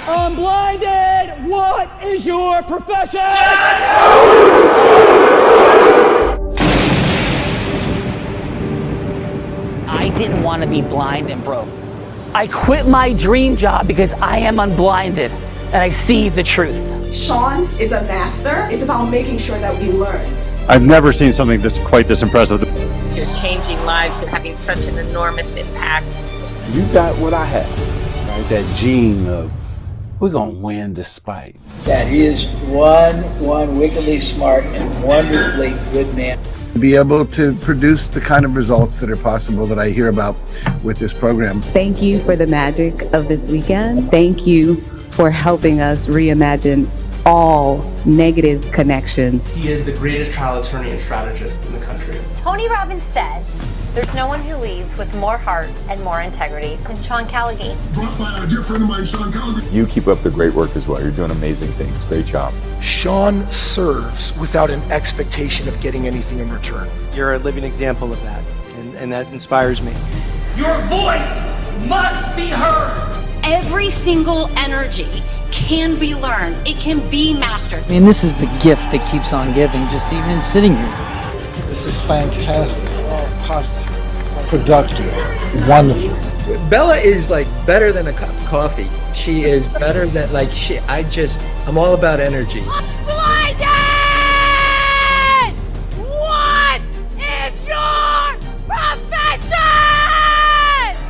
I'm blinded! What is your profession? I didn't want to be blind and broke. I quit my dream job because I am unblinded and I see the truth. Sean is a master. It's about making sure that we learn. I've never seen something quite this impressive. You're changing lives. You're having such an enormous impact. You got what I have, right? That gene of we're gonna win despite. That he is one wickedly smart and wonderfully good man. To be able to produce the kind of results that are possible that I hear about with this program. Thank you for the magic of this weekend. Thank you for helping us reimagine all negative connections. He is the greatest trial attorney and strategist in the country. Tony Robbins said, there's no one who leads with more heart and more integrity than Sean Callaghan. Brought by a dear friend of mine, Sean Callaghan. You keep up the great work as well. You're doing amazing things. Great job. Sean serves without an expectation of getting anything in return. You're a living example of that, and that inspires me. Your voice must be heard. Every single energy can be learned. It can be mastered. I mean, this is the gift that keeps on giving, just even sitting here. This is fantastic, positive, productive, wonderful. Bella is like better than a cup of coffee. She is better than I'm all about energy. Blinded! What is your profession?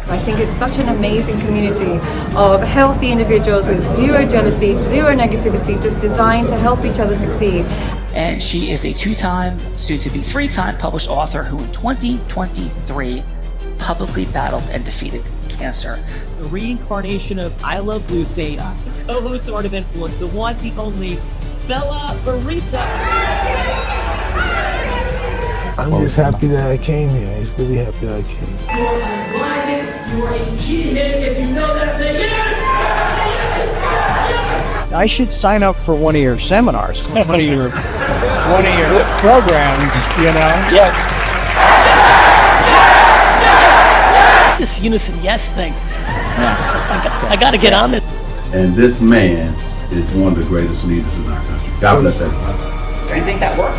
I think it's such an amazing community of healthy individuals with zero jealousy, zero negativity, just designed to help each other succeed. And she is a 2-time, soon-to-be 3-time published author who in 2023 publicly battled and defeated cancer. The reincarnation of I Love Lucy, co-host of Art of Influence, the one, the only, Bella Barita. I'm just happy that I came here. He's really happy that I came. You are unblinded. You are a G-hit. If you know that, say yes! Yes! Yes! I should sign up for one of your seminars, one of your programs, you know? Yeah. This unison yes thing. Yes, I got to get on it. And this man is one of the greatest leaders in our country. God bless everybody. Do you think that worked?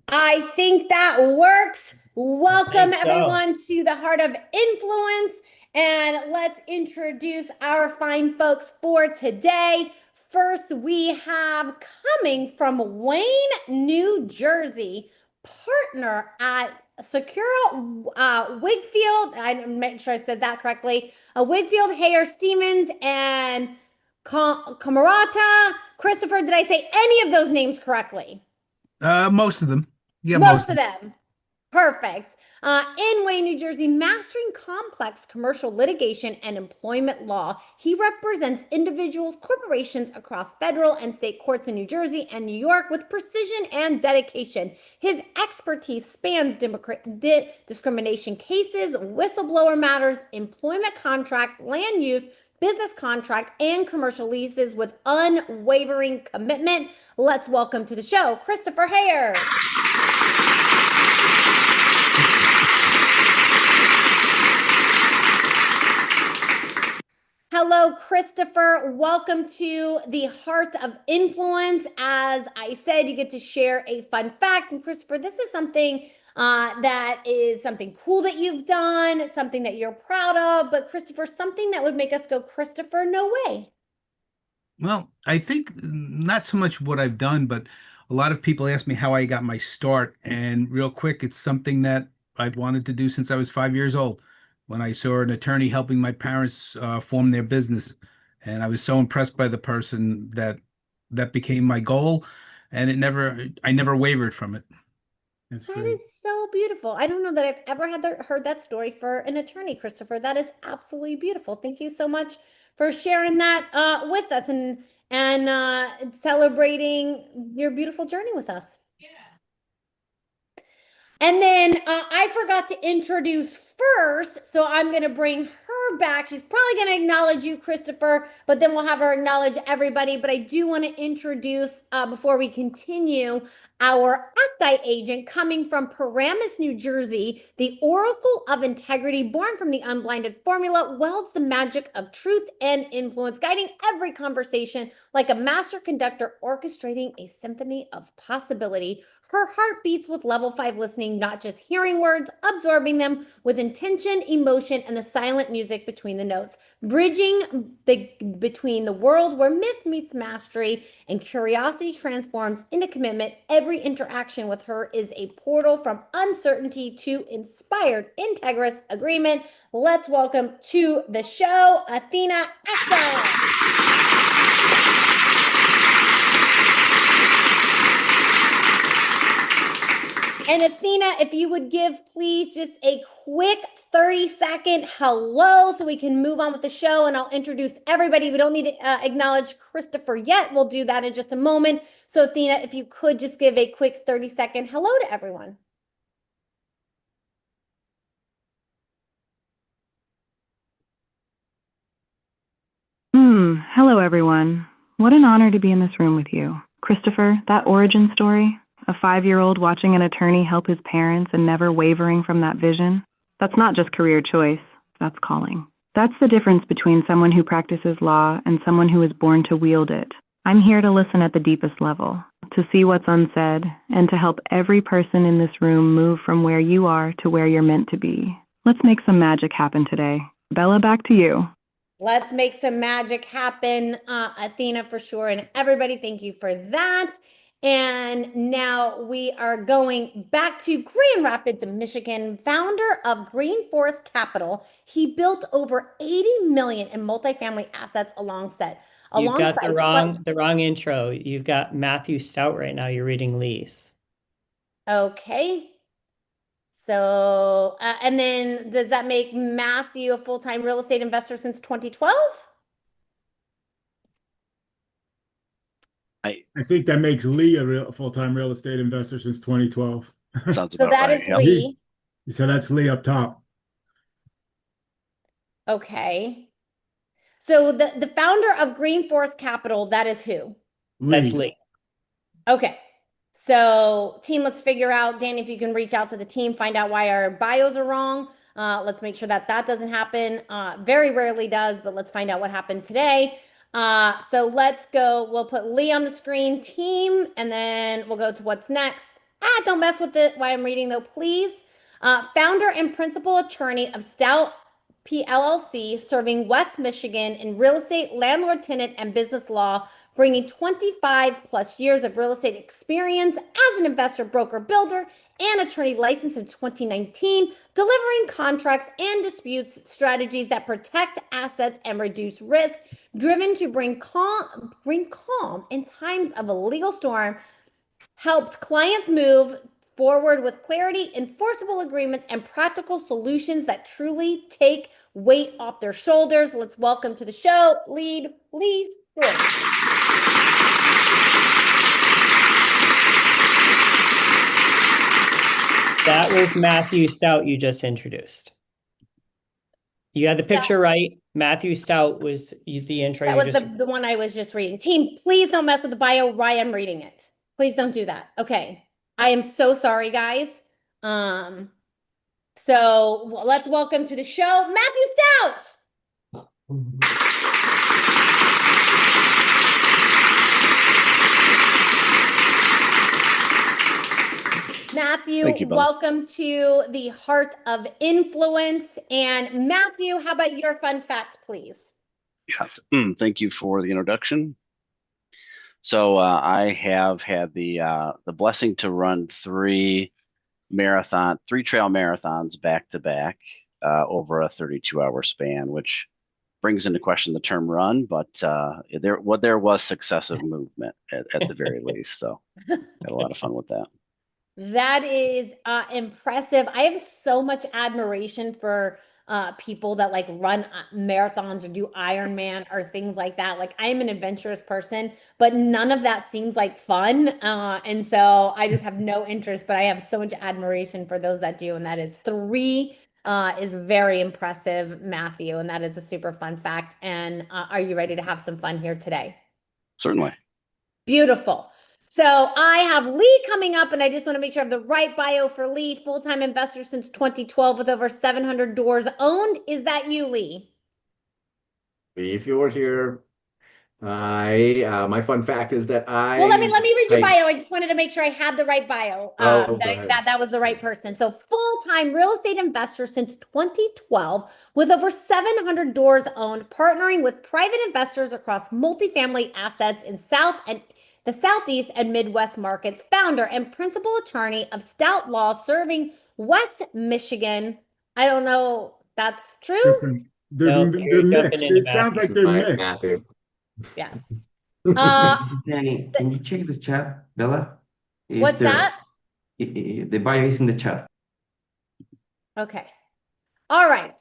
I think that works. Welcome everyone to the Heart of Influence, and let's introduce our fine folks for today. First, we have coming from Wayne, New Jersey, partner at Secure Wigfield. I'm making sure I said that correctly. Wigfield, Hayer, Stevens, and Camarata. Christopher, did I say any of those names correctly? Most of them. Yeah, most of them. Perfect. In Wayne, New Jersey, mastering complex commercial litigation and employment law. He represents individuals, corporations across federal and state courts in New Jersey and New York with precision and dedication. His expertise spans discrimination cases, whistleblower matters, employment contract, land use, business contract, and commercial leases with unwavering commitment. Let's welcome to the show, Christopher Hayer. Hello, Christopher. Welcome to the Heart of Influence. As I said, you get to share a fun fact. And Christopher, this is something that is something cool that you've done, something that you're proud of. But Christopher, something that would make us go, Christopher, no way. Well, I think not so much what I've done, but a lot of people ask me how I got my start. And real quick, it's something that I've wanted to do since I was 5 years old, when I saw an attorney helping my parents form their business. And I was so impressed by the person that became my goal. And I never wavered from it. That is so beautiful. I don't know that I've ever heard that story for an attorney, Christopher. That is absolutely beautiful. Thank you so much for sharing that with us and celebrating your beautiful journey with us. And then I forgot to introduce first, so I'm going to bring her back. She's probably going to acknowledge you, Christopher, but then we'll have her acknowledge everybody. But I do want to introduce, before we continue, Our Acti agent coming from Paramus, New Jersey, the oracle of integrity born from the unblinded formula, welds the magic of truth and influence, guiding every conversation like a master conductor orchestrating a symphony of possibility. Her heart beats with level 5 listening, not just hearing words, absorbing them with intention, emotion, and the silent music between the notes, bridging between the world where myth meets mastery and curiosity transforms into commitment. Every interaction with her is a portal from uncertainty to inspired integrous agreement. Let's welcome to the show, Athena Acta. And Athena, if you would give, please, just a quick 30-second hello so we can move on with the show, and I'll introduce everybody. We don't need to acknowledge Christopher yet. We'll do that in just a moment. So Athena, if you could just give a quick 30-second hello to everyone. Hello, everyone. What an honor to be in this room with you. Christopher, that origin story, a 5-year-old watching an attorney help his parents and never wavering from that vision, that's not just career choice, that's calling. That's the difference between someone who practices law and someone who is born to wield it. I'm here to listen at the deepest level, to see what's unsaid, and to help every person in this room move from where you are to where you're meant to be. Let's make some magic happen today. Bella, back to you. Let's make some magic happen, Athena, for sure. And everybody, thank you for that. And now we are going back to Grand Rapids, Michigan, founder of Green Forest Capital. He built over 80 million in multifamily assets alongside. You've got the wrong intro. You've got Matthew Stout right now. You're reading Lee's. Okay. So, and then does that make Matthew a full-time real estate investor since 2012? I think that makes Lee a full-time real estate investor since 2012. Sounds So about that right. is Lee. So that's Lee up top. Okay. So the founder of Green Forest Capital, that is who? That's Lee. Okay. So team, let's figure out, Danny, if you can reach out to the team, find out why our bios are wrong. Let's make sure that that doesn't happen. Very rarely does, but let's find out what happened today. So let's go. We'll put Lee on the screen, team, and then we'll go to what's next. Don't mess with it while I'm reading though, please. Founder and principal attorney of Stout PLLC, serving West Michigan in real estate, landlord, tenant, and business law, bringing 25 plus years of real estate experience as an investor, broker, builder, and attorney licensed in 2019, delivering contracts and disputes strategies that protect assets and reduce risk, driven to bring calm in times of a legal storm, helps clients move forward with clarity, enforceable agreements, and practical solutions that truly take weight off their shoulders. Let's welcome to the show, Lee. That was Matthew Stout you just introduced. You had the picture right. Matthew Stout was the intro. That was the one I was just reading. Team, please don't mess with the bio while I'm reading it. Please don't do that. Okay. I am so sorry, guys. So let's welcome to the show, Matthew Stout. Matthew, welcome to the Heart of Influence. And Matthew, how about your fun fact, please? Yeah. Thank you for the introduction. So I have had the blessing to run three trail marathons back to back over a 32-hour span, which brings into question the term run, but there was successive movement at the very least. So had a lot of fun with that. That is impressive. I have so much admiration for people that like run marathons or do Ironman or things like that. Like I am an adventurous person, but none of that seems like fun. And so I just have no interest, but I have so much admiration for those that do. And that is 3 is very impressive, Matthew. And that is a super fun fact. And are you ready to have some fun here today? Certainly. Beautiful. So I have Lee coming up, and I just want to make sure I have the right bio for Lee. Full-time investor since 2012 with over 700 doors owned. Is that you, Lee? If you're here, my fun fact is that Well, let me read your bio. I just wanted to make sure I had the right bio. Go ahead. That was the right person. So full-time real estate investor since 2012 with over 700 doors owned, partnering with private investors across multifamily assets in the Southeast and Midwest markets. Founder and principal attorney of Stout Law, serving West Michigan. I don't know. That's true. They're mixed. It sounds like they're mixed. Matthew. Yes. Danny, can you check the chat, Bella? What's that? The bio is in the chat. Okay. All right.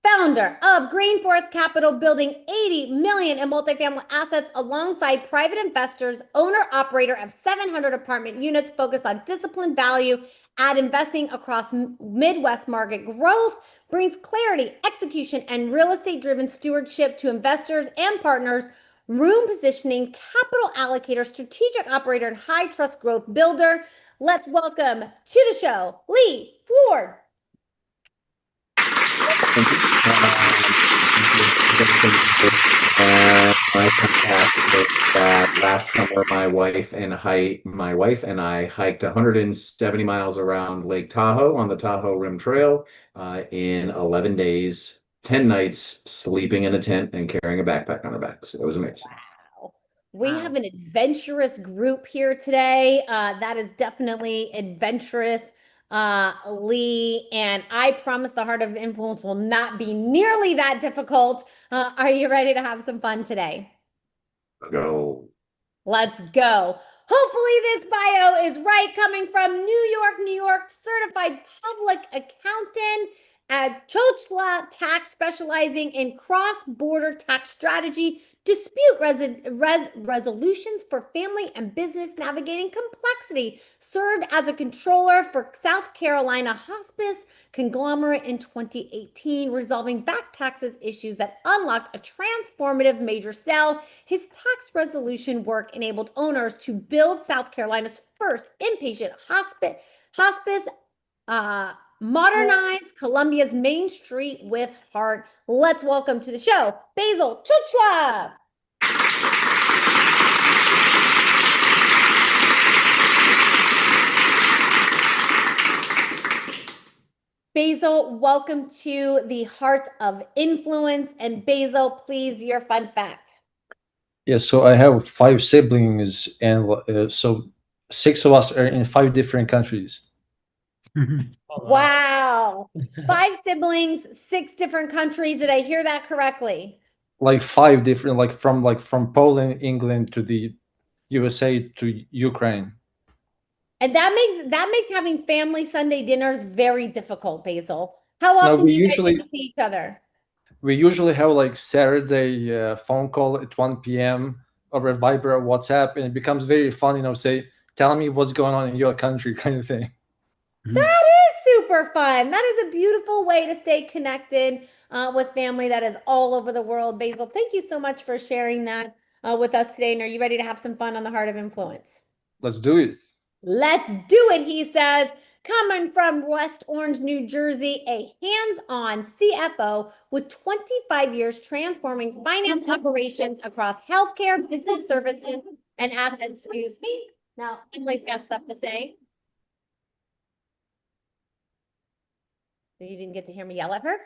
Founder of Green Forest Capital, building 80 million in multifamily assets alongside private investors, owner operator of 700 apartment units, focused on disciplined value add investing across Midwest market growth, brings clarity, execution, and real estate driven stewardship to investors and partners. Room positioning, capital allocator, strategic operator, and high trust growth builder. Let's welcome to the show, Lee Ford. Thank you. My contact is that last summer my wife and I hiked 170 miles around Lake Tahoe on the Tahoe Rim Trail in 11 days, 10 nights, sleeping in a tent and carrying a backpack on our backs. It was amazing. Wow. We have an adventurous group here today. That is definitely adventurous. Lee, and I promise the Heart of Influence will not be nearly that difficult. Are you ready to have some fun today? Go. Let's go. Hopefully this bio is right, coming from New York, certified public accountant at Chochla Tax, specializing in cross-border tax strategy, dispute resolutions for family and business, navigating complexity. Served as a controller for South Carolina Hospice Conglomerate in 2018, resolving back taxes issues that unlocked a transformative major sale. His tax resolution work enabled owners to build South Carolina's first inpatient hospice, modernize Columbia's Main Street with heart. Let's welcome to the show, Basil Chochla. Basil, welcome to the Heart of Influence. And Basil, please, your fun fact. Yeah, so I have 5 siblings, and so 6 of us are in 5 different countries. Wow. 5 siblings, 6 different countries. Did I hear that correctly? Like 5 different, like from Poland, England to the USA to Ukraine. And that makes having family Sunday dinners very difficult, Basil. How often do you guys get to see each other? We usually have like Saturday phone call at 1 p.m. over Viber or WhatsApp, and it becomes very fun, say, tell me what's going on in your country kind of thing. That is super fun. That is a beautiful way to stay connected with family that is all over the world. Basil, thank you so much for sharing that with us today. And are you ready to have some fun on the Heart of Influence? Let's do it. Let's do it, he says. Coming from West Orange, New Jersey, a hands-on CFO with 25 years transforming finance operations across healthcare, business services, and assets. Excuse me. Now, Emily's got stuff to say. You didn't get to hear me yell at her.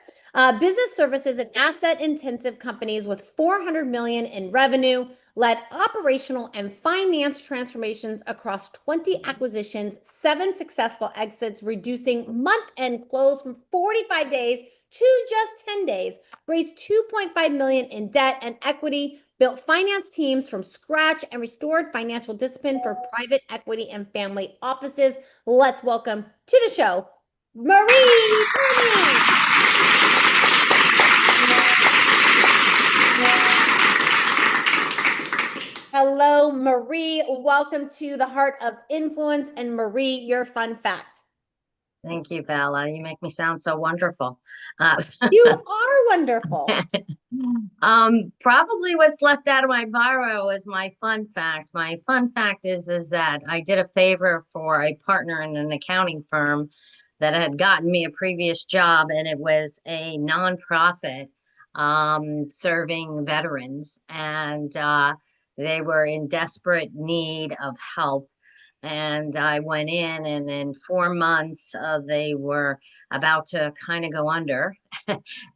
Business services and asset-intensive companies with 400 million in revenue, led operational and finance transformations across 20 acquisitions, 7 successful exits, reducing month-end close from 45 days to just 10 days, raised 2.5 million in debt and equity, built finance teams from scratch, and restored financial discipline for private equity and family offices. Let's welcome to the show, Marie. Hello, Marie. Welcome to the Heart of Influence. And Marie, your fun fact. Thank you, Bella. You make me sound so wonderful. You are wonderful. Probably what's left out of my bio is my fun fact. My fun fact is that I did a favor for a partner in an accounting firm that had gotten me a previous job, and it was a nonprofit serving veterans, and they were in desperate need of help. And I went in, and in 4 months, they were about to kind of go under,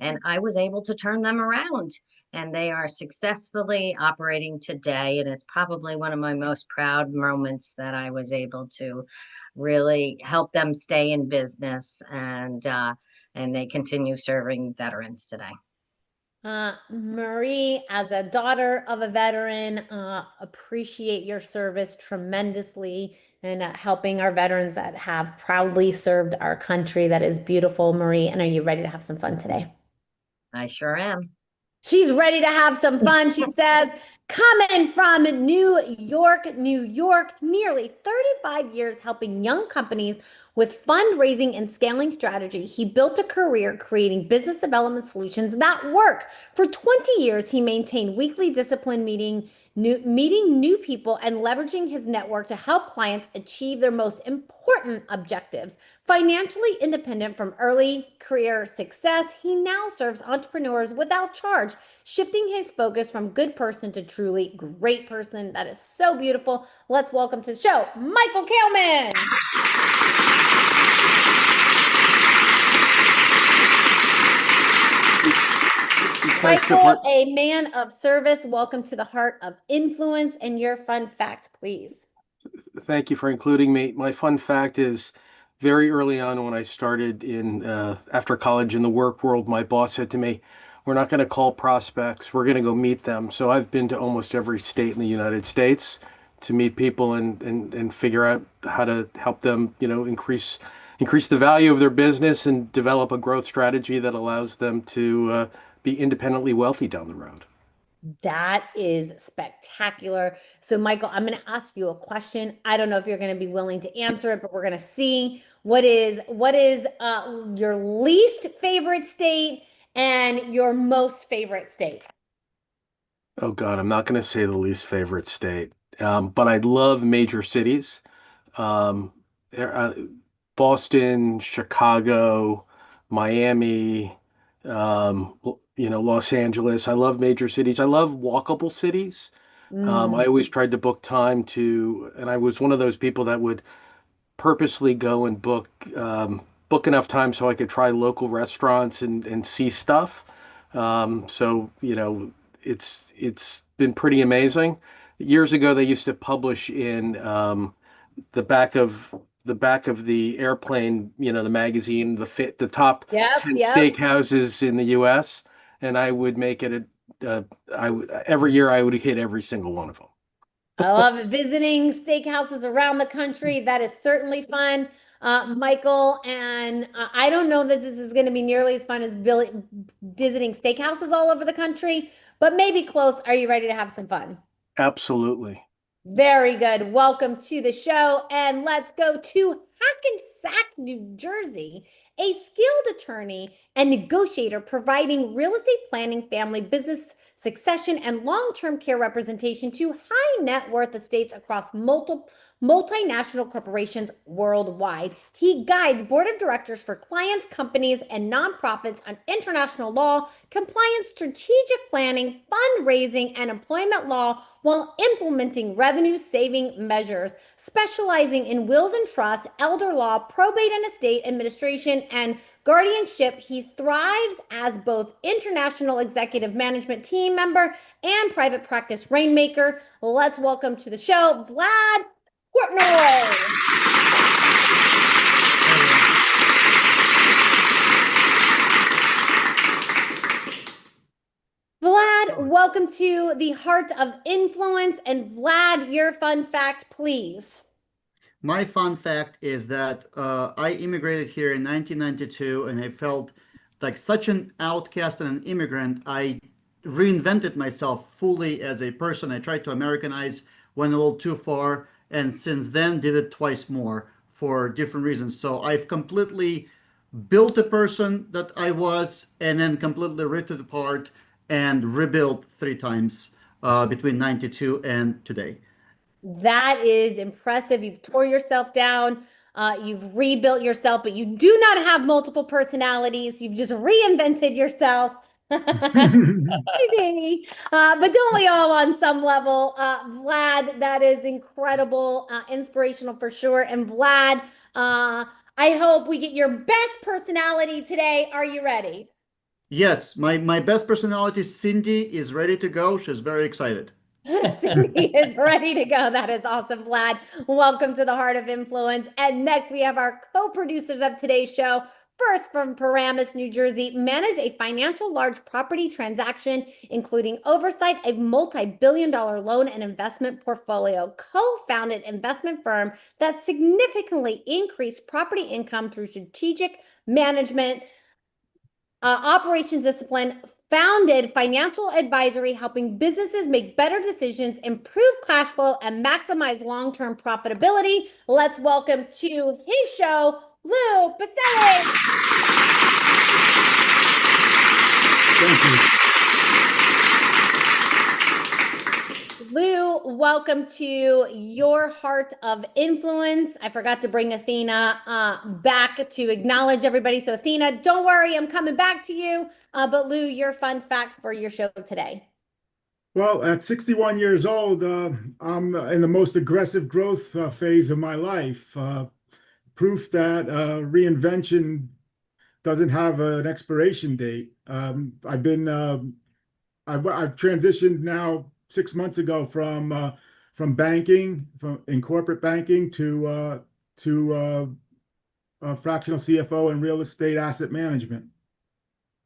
and I was able to turn them around. And they are successfully operating today. And it's probably one of my most proud moments that I was able to really help them stay in business, and they continue serving veterans today. Marie, as a daughter of a veteran, appreciate your service tremendously and helping our veterans that have proudly served our country. That is beautiful, Marie. And are you ready to have some fun today? I sure am. She's ready to have some fun. She says, coming from New York, New York, nearly 35 years helping young companies with fundraising and scaling strategy, he built a career creating business development solutions that work. For 20 years, he maintained weekly discipline meeting new people and leveraging his network to help clients achieve their most important objectives. Financially independent from early career success, he now serves entrepreneurs without charge, shifting his focus from good person to truly great person. That is so beautiful. Let's welcome to the show, Michael Kalman. Michael, a man of service, welcome to the Heart of Influence, and your fun fact, please. Thank you for including me. My fun fact is very early on when I started in after college in the work world, my boss said to me, we're not going to call prospects, we're going to go meet them. So I've been to almost every state in the United States to meet people and figure out how to help them, increase the value of their business and develop a growth strategy that allows them to be independently wealthy down the road. That is spectacular. So, Michael, I'm going to ask you a question. I don't know if you're going to be willing to answer it, but we're going to see what is your least favorite state and your most favorite state. Oh God, I'm not going to say the least favorite state, but I love major cities. Um, Boston, Chicago, Miami, Los Angeles. I love major cities. I love walkable cities. I always tried to book time and I was one of those people that would purposely go and book enough time so I could try local restaurants and see stuff. It's been pretty amazing. Years ago, they used to publish in the back of the airplane, the magazine, the top 10 steakhouses in the U.S. And I would make it every year I would hit every single one of them. I love it. Visiting steakhouses around the country. That is certainly fun, Michael. And I don't know that this is going to be nearly as fun as visiting steakhouses all over the country, but maybe close. Are you ready to have some fun? Absolutely. Very good. Welcome to the show. And let's go to Hackensack, New Jersey. A skilled attorney and negotiator providing real estate planning, family business succession, and long-term care representation to high net worth estates across multinational corporations worldwide. He guides board of directors for clients, companies, and nonprofits on international law, compliance, strategic planning, fundraising, and employment law while implementing revenue-saving measures, specializing in wills and trusts, elder law, probate and estate administration, and guardianship. He thrives as both international executive management team member and private practice rainmaker. Let's welcome to the show, Vlad Portnoy. Vlad, welcome to the Heart of Influence. And Vlad, your fun fact, please. My fun fact is that I immigrated here in 1992 and I felt like such an outcast and an immigrant. I reinvented myself fully as a person. I tried to Americanize, went a little too far, and since then did it twice more. for different reasons. So I've completely built the person that I was and then completely ripped it apart and rebuilt 3 times between 92 and today. That is impressive. You've tore yourself down. You've rebuilt yourself, but you do not have multiple personalities. You've just reinvented yourself. Maybe. But don't we all on some level? Vlad, that is incredible, inspirational for sure. And Vlad, I hope we get your best personality today. Are you ready? Yes, my best personality, Cindy, is ready to go. She's very excited. Cindy is ready to go. That is awesome, Vlad. Welcome to the Heart of Influence. And next, we have our co-producers of today's show. First, from Paramus, New Jersey, manage a financial large property transaction, including oversight of multi-billion-dollar loan and investment portfolio. Co-founded investment firm that significantly increased property income through strategic management, operations discipline, founded financial advisory, helping businesses make better decisions, improve cash flow, and maximize long-term profitability. Let's welcome to his show, Lou Baselli. Thank you. Lou, welcome to your Heart of Influence. I forgot to bring Athena back to acknowledge everybody. So Athena, don't worry, I'm coming back to you. But Lou, your fun fact for your show today. Well, at 61 years old, I'm in the most aggressive growth phase of my life. Proof that reinvention doesn't have an expiration date. I've transitioned now 6 months ago from banking, in corporate banking to fractional CFO and real estate asset management.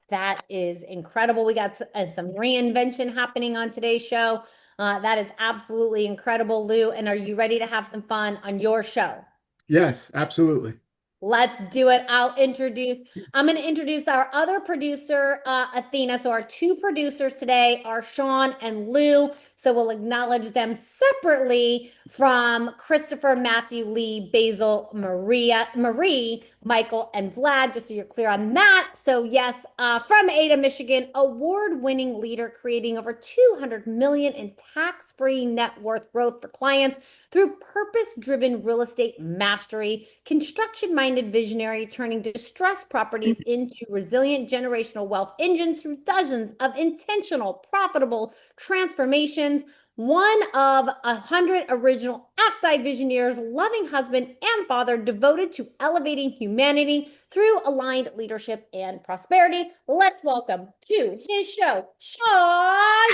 That is incredible. We got some reinvention happening on today's show. That is absolutely incredible, Lou. And are you ready to have some fun on your show? Yes, absolutely. Let's do it. I'm going to introduce our other producer, Athena. So our two producers today are Sean and Lou. So we'll acknowledge them separately from Christopher, Matthew, Lee, Basil, Marie, Michael, and Vlad, just so you're clear on that. So yes, from Ada, Michigan, award-winning leader creating over $200 million in tax-free net worth growth for clients through purpose-driven real estate mastery, construction-minded visionary turning distressed properties into resilient generational wealth engines through dozens of intentional, profitable transformations. One of 100 original Acti Visionaries, loving husband and father devoted to elevating humanity through aligned leadership and prosperity. Let's welcome to his show, Sean.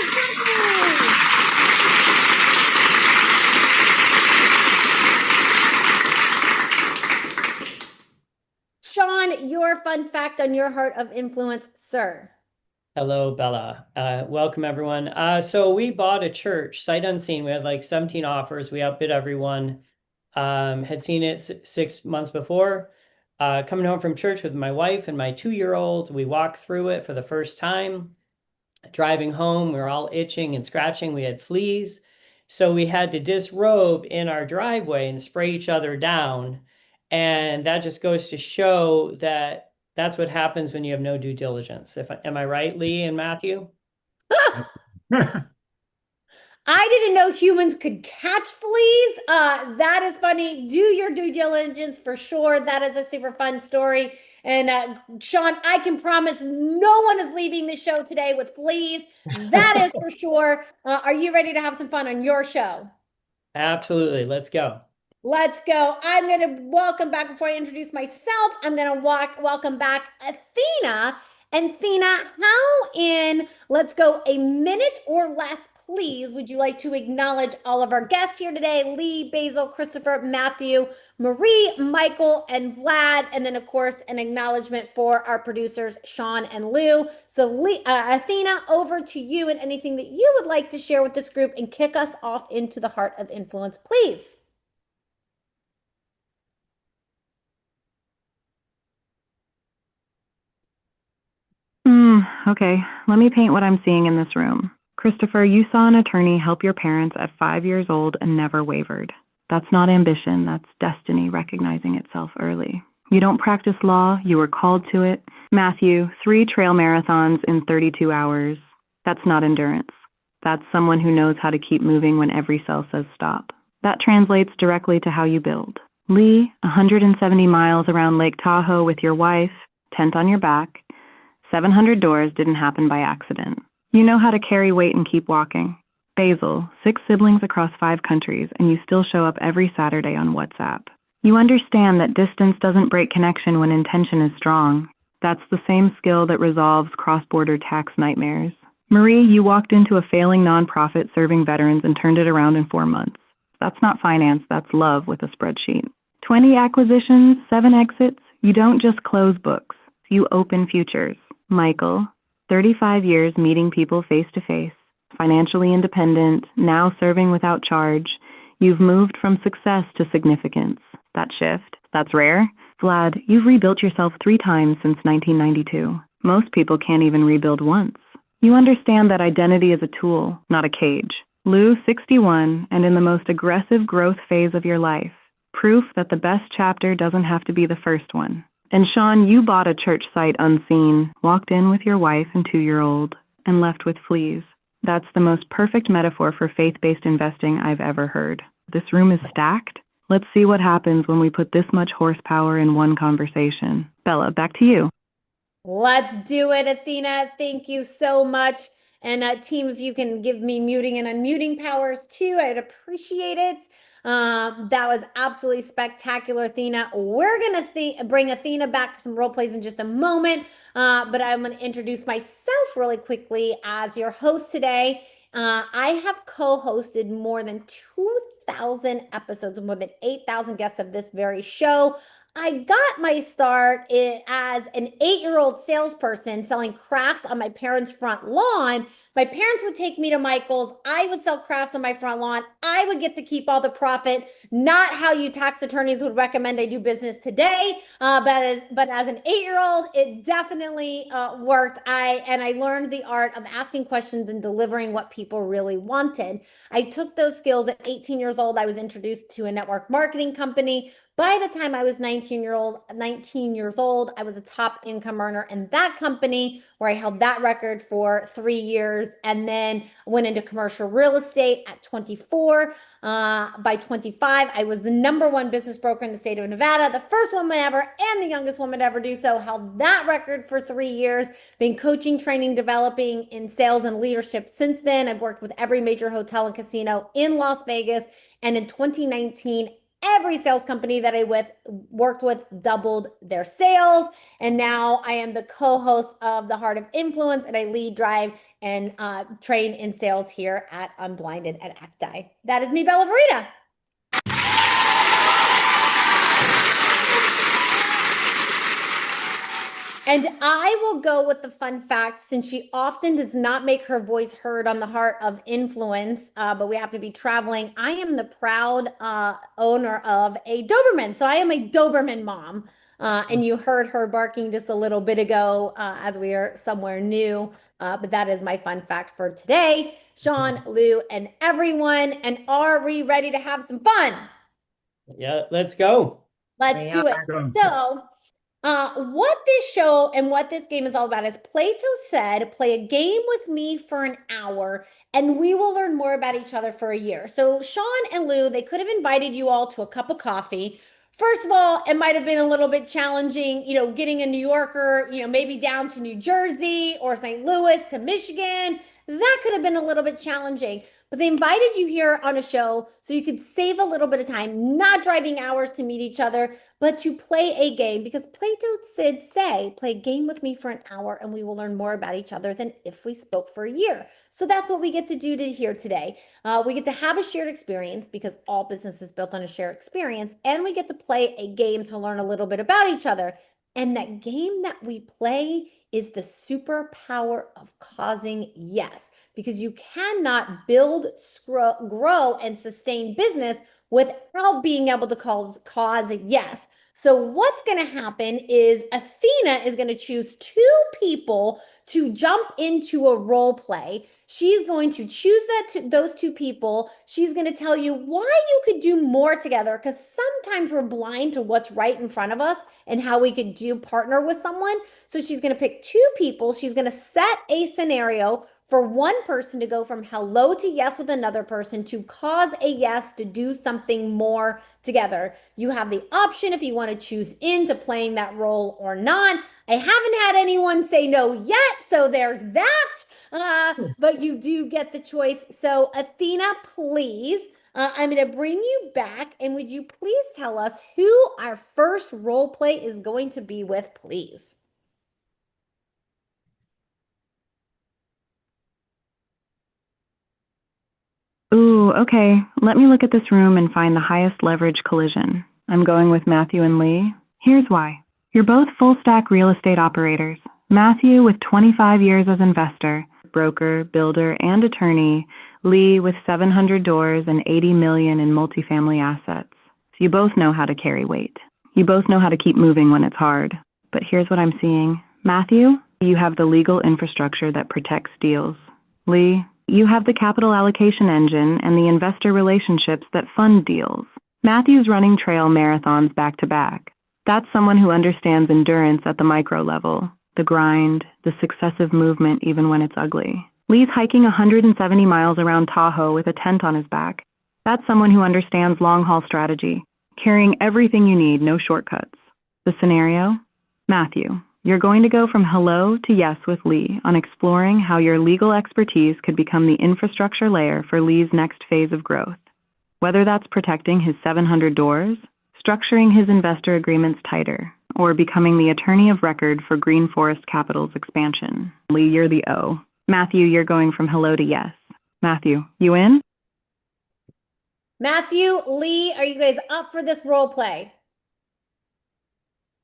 Sean, your fun fact on your Heart of Influence, sir. Hello, Bella. Welcome, everyone. So we bought a church, sight unseen. We had like 17 offers. We outbid everyone. Had seen it 6 months before. Coming home from church with my wife and my 2-year-old, we walked through it for the first time. Driving home, we were all itching and scratching. We had fleas. So we had to disrobe in our driveway and spray each other down. And that just goes to show that that's what happens when you have no due diligence. Am I right, Lee and Matthew? I didn't know humans could catch fleas. That is funny. Do your due diligence for sure. That is a super fun story. And Sean, I can promise no one is leaving the show today with fleas. That is for sure. Are you ready to have some fun on your show? Absolutely. Let's go. Let's go. I'm going to welcome back, before I introduce myself, I'm going to welcome back Athena. And Athena, how in, let's go, a minute or less, please, would you like to acknowledge all of our guests here today? Lee, Basil, Christopher, Matthew, Marie, Michael, and Vlad. And then, of course, an acknowledgement for our producers, Sean and Lou. So Lee, Athena, over to you and anything that you would like to share with this group and kick us off into the Heart of Influence, please. Okay, let me paint what I'm seeing in this room. Christopher, you saw an attorney help your parents at 5 years old and never wavered. That's not ambition, that's destiny recognizing itself early. You don't practice law, you were called to it. Matthew, 3 trail marathons in 32 hours. That's not endurance. That's someone who knows how to keep moving when every cell says stop. That translates directly to how you build. Lee, 170 miles around Lake Tahoe with your wife, tent on your back. 700 doors didn't happen by accident. You know how to carry weight and keep walking. Basil, 6 siblings across 5 countries, and you still show up every Saturday on WhatsApp. You understand that distance doesn't break connection when intention is strong. That's the same skill that resolves cross-border tax nightmares. Marie, you walked into a failing nonprofit serving veterans and turned it around in 4 months. That's not finance, that's love with a spreadsheet. 20 acquisitions, 7 exits. You don't just close books, you open futures. Michael, 35 years meeting people face to face, financially independent, now serving without charge. You've moved from success to significance. That shift, that's rare. Vlad, you've rebuilt yourself 3 times since 1992. Most people can't even rebuild once. You understand that identity is a tool, not a cage. Lou, 61, and in the most aggressive growth phase of your life. Proof that the best chapter doesn't have to be the first one. And Sean, you bought a church site unseen, walked in with your wife and 2-year-old, and left with fleas. That's the most perfect metaphor for faith-based investing I've ever heard. This room is stacked. Let's see what happens when we put this much horsepower in one conversation. Bella, back to you. Let's do it, Athena. Thank you so much. And team, if you can give me muting and unmuting powers too, I'd appreciate it. That was absolutely spectacular, Athena. We're going to bring Athena back for some role plays in just a moment, but I'm going to introduce myself really quickly as your host today. I have co-hosted more than 2,000 episodes, more than 8,000 guests of this very show. I got my start as an 8-year-old salesperson selling crafts on my parents' front lawn. My parents would take me to Michael's. I would sell crafts on my front lawn. I would get to keep all the profit, not how you tax attorneys would recommend I do business today. But as an 8-year-old, it definitely worked. I learned the art of asking questions and delivering what people really wanted. I took those skills at 18 years old. I was introduced to a network marketing company. By the time I was 19 years old, I was a top income earner in that company where I held that record for 3 years and then went into commercial real estate at 24. By 25, I was the #1 business broker in the state of Nevada, the first woman ever and the youngest woman to ever do so, held that record for 3 years, been coaching, training, developing in sales and leadership since then. I've worked with every major hotel and casino in Las Vegas, and in 2019, every sales company that I worked with doubled their sales. And now I am the co-host of The Heart of Influence, and I lead, drive, and train in sales here at Unblinded at Acti. That is me, Bella Verita. And I will go with the fun fact, since she often does not make her voice heard on The Heart of Influence, but we happen to be traveling. I am the proud owner of a Doberman. So I am a Doberman mom. And you heard her barking just a little bit ago as we are somewhere new. But that is my fun fact for today. Sean, Lou, and everyone. And are we ready to have some fun? Yeah, let's go. Let's do it. So what this show and what this game is all about is Plato said, play a game with me for an hour and we will learn more about each other for a year. So Sean and Lou, they could have invited you all to a cup of coffee. First of all, it might have been a little bit challenging, getting a New Yorker, maybe down to New Jersey or St. Louis to Michigan. That could have been a little bit challenging, but they invited you here on a show so you could save a little bit of time, not driving hours to meet each other, but to play a game, because Plato did say, play a game with me for an hour and we will learn more about each other than if we spoke for a year. So that's what we get to do here today. We get to have a shared experience, because all business is built on a shared experience, and we get to play a game to learn a little bit about each other. And that game that we play is the superpower of causing yes, because you cannot build, grow, and sustain business without being able to cause a yes. So what's going to happen is Athena is going to choose two people to jump into a role play. She's going to choose those two people. She's going to tell you why you could do more together, because sometimes we're blind to what's right in front of us and how we could partner with someone. So she's going to pick two people. She's going to set a scenario for one person to go from hello to yes with another person to cause a yes to do something more together. You have the option if you want to choose into playing that role or not. I haven't had anyone say no yet, so there's that. But you do get the choice. So Athena, please, I'm going to bring you back, and would you please tell us who our first role play is going to be with, please? Ooh, okay. Let me look at this room and find the highest leverage collision. I'm going with Matthew and Lee. Here's why. You're both full stack real estate operators. Matthew with 25 years as investor, broker, builder, and attorney. Lee with 700 doors and 80 million in multifamily assets. So you both know how to carry weight. You both know how to keep moving when it's hard. But here's what I'm seeing. Matthew, you have the legal infrastructure that protects deals. Lee, you have the capital allocation engine and the investor relationships that fund deals. Matthew's running trail marathons back to back. That's someone who understands endurance at the micro level, the grind, the successive movement even when it's ugly. Lee's hiking 170 miles around Tahoe with a tent on his back. That's someone who understands long-haul strategy, carrying everything you need, no shortcuts. The scenario? Matthew, you're going to go from hello to yes with Lee on exploring how your legal expertise could become the infrastructure layer for Lee's next phase of growth. Whether that's protecting his 700 doors, structuring his investor agreements tighter, or becoming the attorney of record for Green Forest Capital's expansion. Lee, you're the O. Matthew, you're going from hello to yes. Matthew, you in? Matthew, Lee, are you guys up for this role play?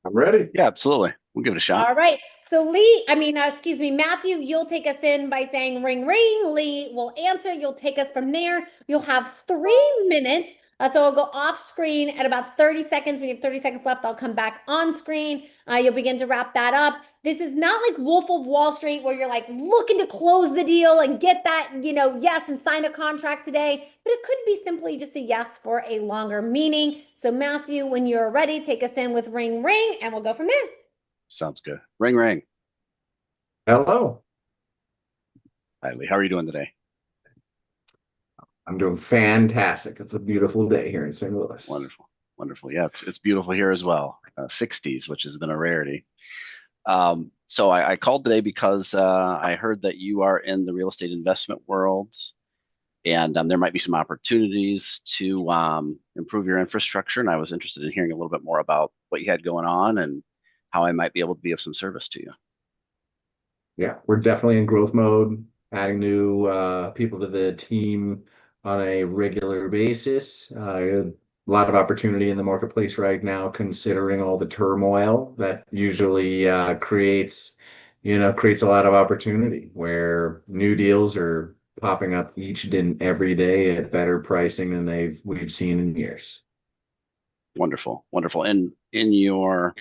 I'm ready. Yeah, absolutely. We'll give it a shot. All right. So Matthew, you'll take us in by saying ring, ring. Lee will answer. You'll take us from there. You'll have 3 minutes. So I'll go off screen at about 30 seconds. When you have 30 seconds left, I'll come back on screen. You'll begin to wrap that up. This is not like Wolf of Wall Street where you're like looking to close the deal and get that, yes, and sign a contract today. But it could be simply just a yes for a longer meaning. So Matthew, when you're ready, take us in with ring, ring, and we'll go from there. Sounds good. Ring, ring. Hello. Hi, Lee. How are you doing today? I'm doing fantastic. It's a beautiful day here in St. Louis. Wonderful. Wonderful. Yeah, it's beautiful here as well. 60s, which has been a rarity. So I called today because I heard that you are in the real estate investment world, and there might be some opportunities to improve your infrastructure. And I was interested in hearing a little bit more about what you had going on and how I might be able to be of some service to you. Yeah, we're definitely in growth mode, adding new people to the team on a regular basis. A lot of opportunity in the marketplace right now, considering all the turmoil that usually creates a lot of opportunity where new deals are popping up each and every day at better pricing than we've seen in years. Wonderful, wonderful. And in your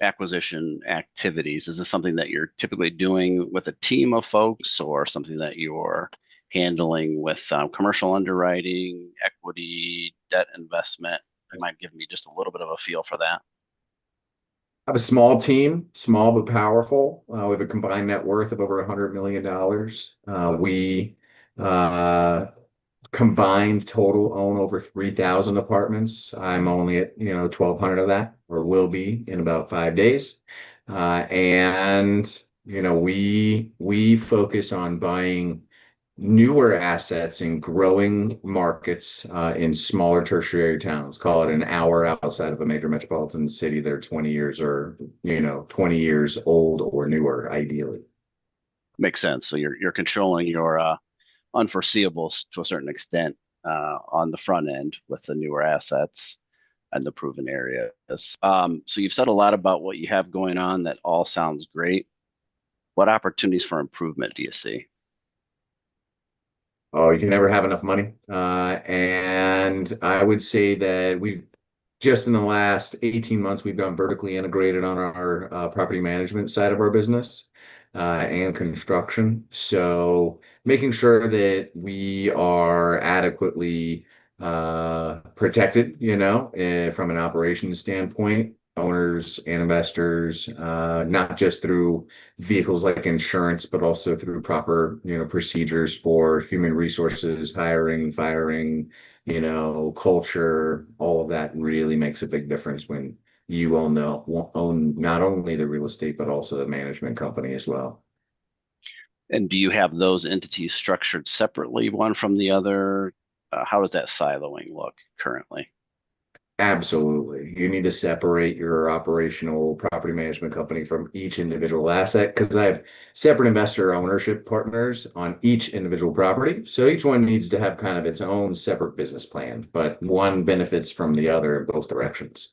acquisition activities, is this something that you're typically doing with a team of folks, or something that you're handling with commercial underwriting, equity, debt investment? You might give me just a little bit of a feel for that. I have a small team, small but powerful. We have a combined net worth of over $100 million. We combined total own over 3,000 apartments. I'm only at 1,200 of that, or will be in about 5 days. And we focus on buying newer assets in growing markets in smaller tertiary towns. Call it an hour outside of a major metropolitan city. They're 20 years old or newer, ideally. Makes sense. So you're controlling your unforeseeables to a certain extent on the front end with the newer assets and the proven areas. So you've said a lot about what you have going on. That all sounds great. What opportunities for improvement do you see? Oh, you can never have enough money. And I would say that we've just in the last 18 months, we've gone vertically integrated on our property management side of our business and construction. So making sure that we are adequately protected, from an operations standpoint, owners and investors, not just through vehicles like insurance, but also through proper, procedures for human resources, hiring, firing, culture, all of that really makes a big difference when you own not only the real estate, but also the management company as well. And do you have those entities structured separately, one from the other? How does that siloing look currently? Absolutely. You need to separate your operational property management company from each individual asset because I have separate investor ownership partners on each individual property. So each one needs to have kind of its own separate business plan, but one benefits from the other in both directions.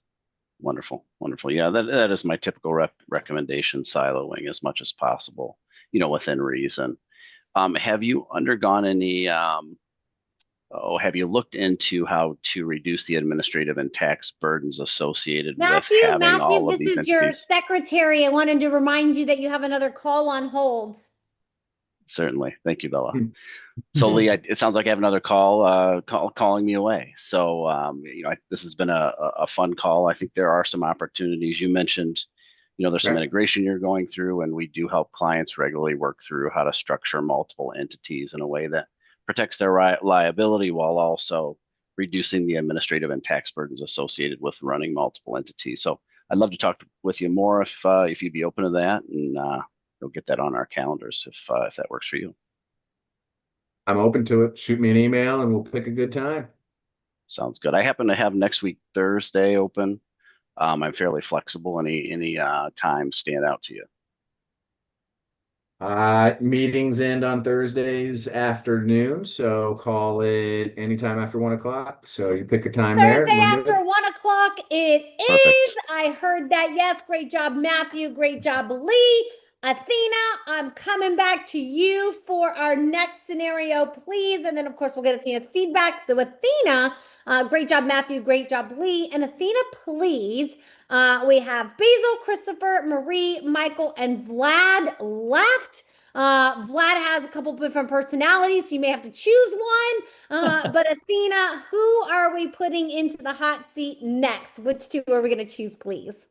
Wonderful, wonderful. Yeah, that is my typical recommendation, siloing as much as possible, within reason. Have you undergone any have you looked into how to reduce the administrative and tax burdens associated with having all of this these is your entities? secretary. I wanted to remind you that you have another call on hold. Certainly. Thank you, Bella. So Lee, it sounds like I have another call, calling me away. So, this has been a fun call. I think there are some opportunities. You mentioned, there's some integration you're going through, and we do help clients regularly work through how to structure multiple entities in a way that protects their liability while also reducing the administrative and tax burdens associated with running multiple entities. So I'd love to talk with you more if you'd be open to that, and we'll get that on our calendars if that works for you. I'm open to it. Shoot me an email and we'll pick a good time. Sounds good. I happen to have next week Thursday open. I'm fairly flexible. Any time stand out to you? Meetings end on Thursdays afternoon, so call it anytime after 1 o'clock. So you pick a time there. Thursday after 1 o'clock, it is. I heard that. Yes, great job, Matthew. Great job, Lee. Athena, I'm coming back to you for our next scenario, please. And then, of course, we'll get Athena's feedback. So, Athena, great job, Matthew. Great job, Lee. And Athena, please. We have Basil, Christopher, Marie, Michael, and Vlad left. Vlad has a couple different personalities, so you may have to choose one. But Athena, who are we putting into the hot seat next? Which two are we going to choose, please?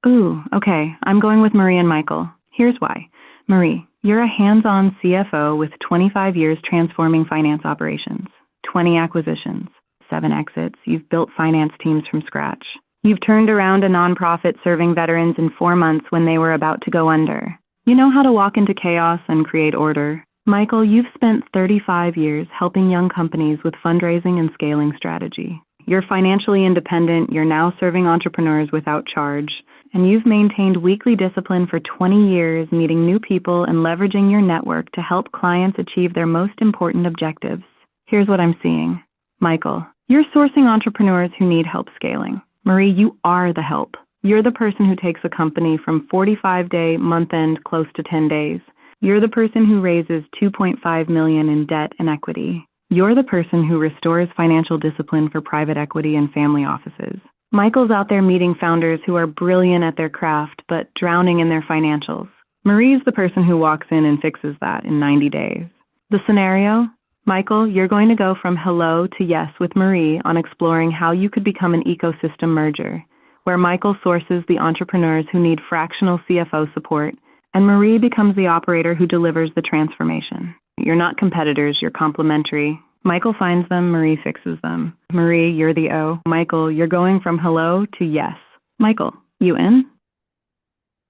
Ooh, okay. I'm going with Marie and Michael. Here's why. Marie, you're a hands-on CFO with 25 years transforming finance operations, 20 acquisitions, 7 exits. You've built finance teams from scratch. You've turned around a nonprofit serving veterans in 4 months when they were about to go under. You know how to walk into chaos and create order. Michael, you've spent 35 years helping young companies with fundraising and scaling strategy. You're financially independent. You're now serving entrepreneurs without charge. And you've maintained weekly discipline for 20 years, meeting new people and leveraging your network to help clients achieve their most important objectives. Here's what I'm seeing. Michael, you're sourcing entrepreneurs who need help scaling. Marie, you are the help. You're the person who takes a company from 45-day, month-end, close to 10 days. You're the person who raises $2.5 million in debt and equity. You're the person who restores financial discipline for private equity and family offices. Michael's out there meeting founders who are brilliant at their craft, but drowning in their financials. Marie's the person who walks in and fixes that in 90 days. The scenario? Michael, you're going to go from hello to yes with Marie on exploring how you could become an ecosystem merger, where Michael sources the entrepreneurs who need fractional CFO support, and Marie becomes the operator who delivers the transformation. You're not competitors, you're complementary. Michael finds them, Marie fixes them. Marie, you're the O. Michael, you're going from hello to yes. Michael, you in?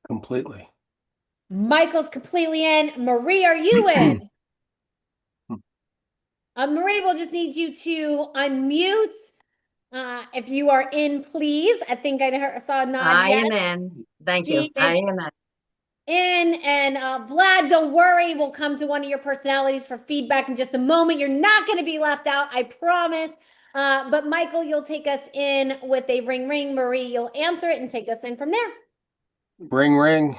Completely. Michael's completely in. Marie, are you in? Marie, we'll just need you to unmute. If you are in, please. I think I saw a nod. I yes. am in. Thank you. I am in. And Vlad, don't worry. We'll come to one of your personalities for feedback in just a moment. You're not going to be left out, I promise. But Michael, you'll take us in with a ring ring. Marie, you'll answer it and take us in from there. Ring, ring.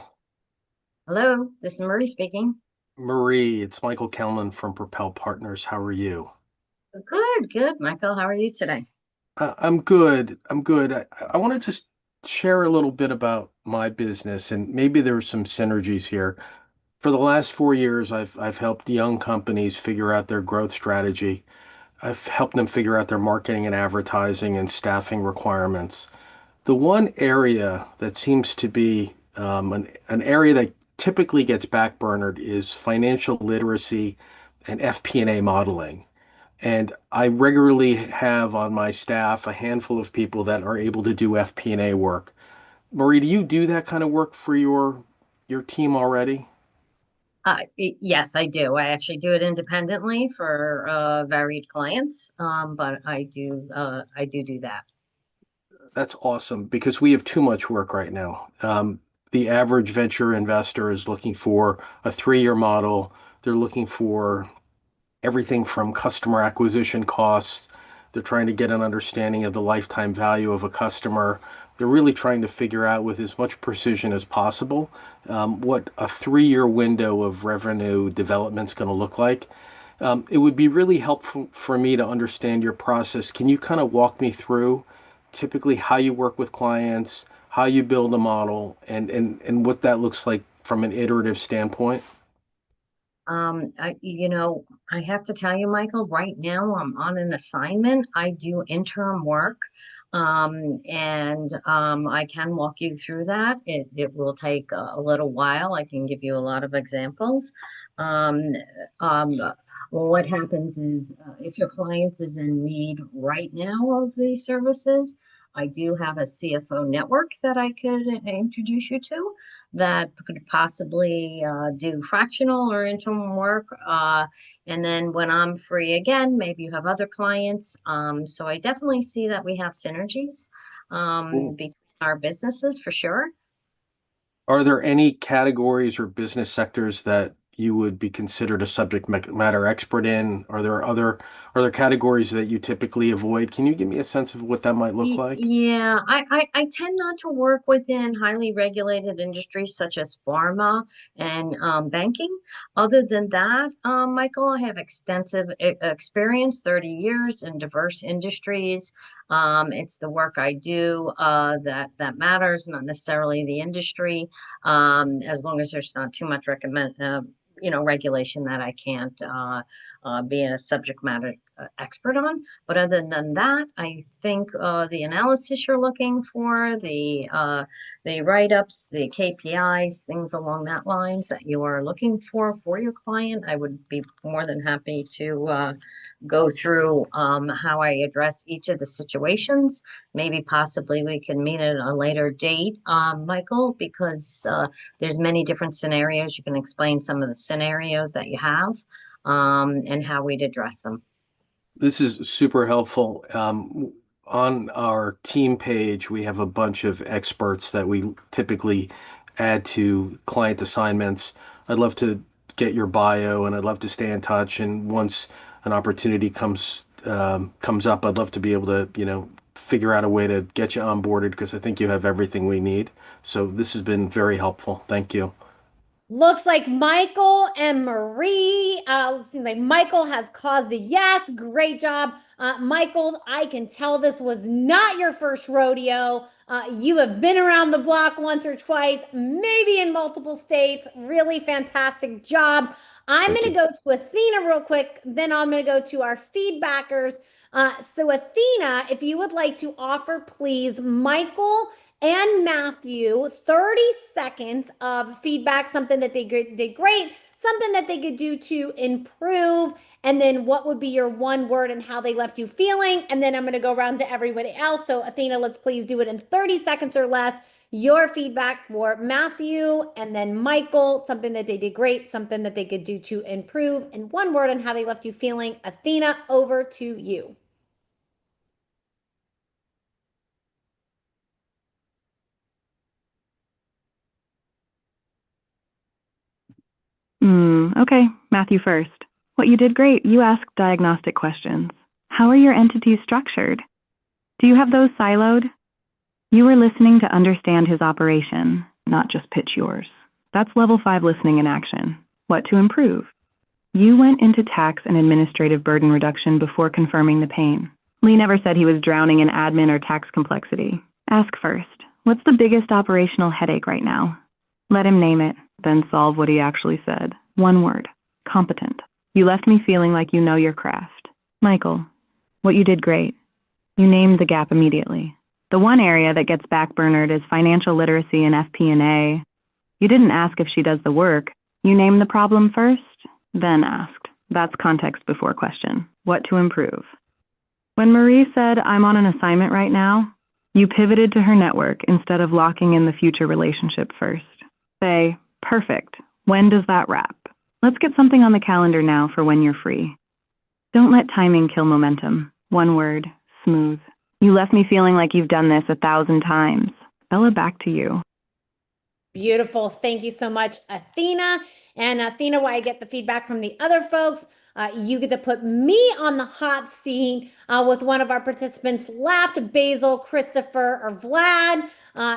Hello, this is Marie speaking. Marie, it's Michael Kellman from Propel Partners. How are you? Good, good. Michael, how are you today? I'm good. I'm good. I want to just share a little bit about my business, and maybe there's some synergies here. For the last 4 years, I've helped young companies figure out their growth strategy. I've helped them figure out their marketing and advertising and staffing requirements. The one area that seems to be an area that typically gets backburnered is financial literacy and FP&A modeling. And I regularly have on my staff a handful of people that are able to do FP&A work. Marie, do you do that kind of work for your team already? Yes, I do. I actually do it independently for varied clients, but I do that. That's awesome because we have too much work right now. The average venture investor is looking for a 3-year model. They're looking for everything from customer acquisition costs. They're trying to get an understanding of the lifetime value of a customer. They're really trying to figure out with as much precision as possible what a 3-year window of revenue development is going to look like. It would be really helpful for me to understand your process. Can you kind of walk me through typically how you work with clients, how you build a model, and what that looks like from an iterative standpoint? I have to tell you, Michael, right now I'm on an assignment. I do interim work. And I can walk you through that. It will take a little while. I can give you a lot of examples. Um, well, what happens is if your client is in need right now of these services, I do have a CFO network that I could introduce you to that could possibly do fractional or interim work. And then when I'm free again, maybe you have other clients. So I definitely see that we have synergies between our businesses for sure. Are there any categories or business sectors that you would be considered a subject matter expert in? Are there categories that you typically avoid? Can you give me a sense of what that might look like? Yeah, I tend not to work within highly regulated industries such as pharma and banking. Other than that, Michael, I have extensive experience, 30 years in diverse industries. It's the work I do that matters, not necessarily the industry, as long as there's not too much regulation that I can't be a subject matter expert on. But other than that, I think the analysis you're looking for, the write-ups, the KPIs, things along that lines that you are looking for your client, I would be more than happy to go through how I address each of the situations. Maybe possibly we can meet at a later date, Michael, because there's many different scenarios. You can explain some of the scenarios that you have and how we'd address them. This is super helpful. On our team page, we have a bunch of experts that we typically add to client assignments. I'd love to get your bio, and I'd love to stay in touch. And once an opportunity comes up, I'd love to be able to, figure out a way to get you onboarded because I think you have everything we need. So this has been very helpful. Thank you. Looks like Michael and Marie. It seems like Michael has caused a yes. Great job. Michael, I can tell this was not your first rodeo. You have been around the block once or twice, maybe in multiple states. Really fantastic job. I'm going to go to Athena real quick. Then I'm going to go to our feedbackers. So Athena, if you would like to offer, please, Michael and Matthew 30 seconds of feedback, something that they did great, something that they could do to improve, and then what would be your one word and how they left you feeling. And then I'm going to go around to everybody else. So Athena, let's please do it in 30 seconds or less. Your feedback for Matthew and then Michael, something that they did great, something that they could do to improve, and one word on how they left you feeling. Athena, over to you. Okay, Matthew first. What you did great. You asked diagnostic questions. How are your entities structured? Do you have those siloed? You were listening to understand his operation. not just pitch yours. That's level 5 listening in action. What to improve? You went into tax and administrative burden reduction before confirming the pain. Lee never said he was drowning in admin or tax complexity. Ask first, what's the biggest operational headache right now? Let him name it, then solve what he actually said. One word, competent. You left me feeling like you know your craft. Michael, what you did great. You named the gap immediately. The one area that gets backburnered is financial literacy and FP&A. You didn't ask if she does the work. You named the problem first, then asked. That's context before question. What to improve? When Marie said, I'm on an assignment right now, you pivoted to her network instead of locking in the future relationship first. Say, perfect. When does that wrap? Let's get something on the calendar now for when you're free. Don't let timing kill momentum. One word, smooth. You left me feeling like you've done this 1,000 times. Bella, back to you. Beautiful. Thank you so much, Athena. And Athena, while I get the feedback from the other folks, you get to put me on the hot seat with one of our participants left, Basil, Christopher, or Vlad.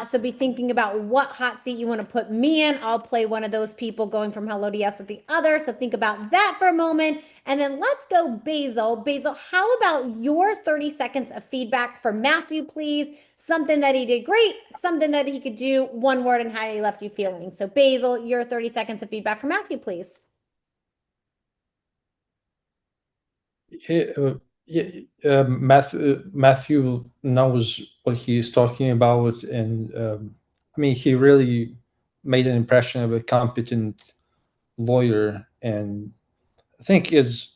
So be thinking about what hot seat you want to put me in. I'll play one of those people going from hello to yes with the other. So think about that for a moment. And then let's go Basil. Basil, how about your 30 seconds of feedback for Matthew, please? Something that he did great, something that he could do, one word, and how he left you feeling. So Basil, your 30 seconds of feedback for Matthew, please. Matthew knows what he is talking about, and I mean, he really made an impression of a competent lawyer. And I think, as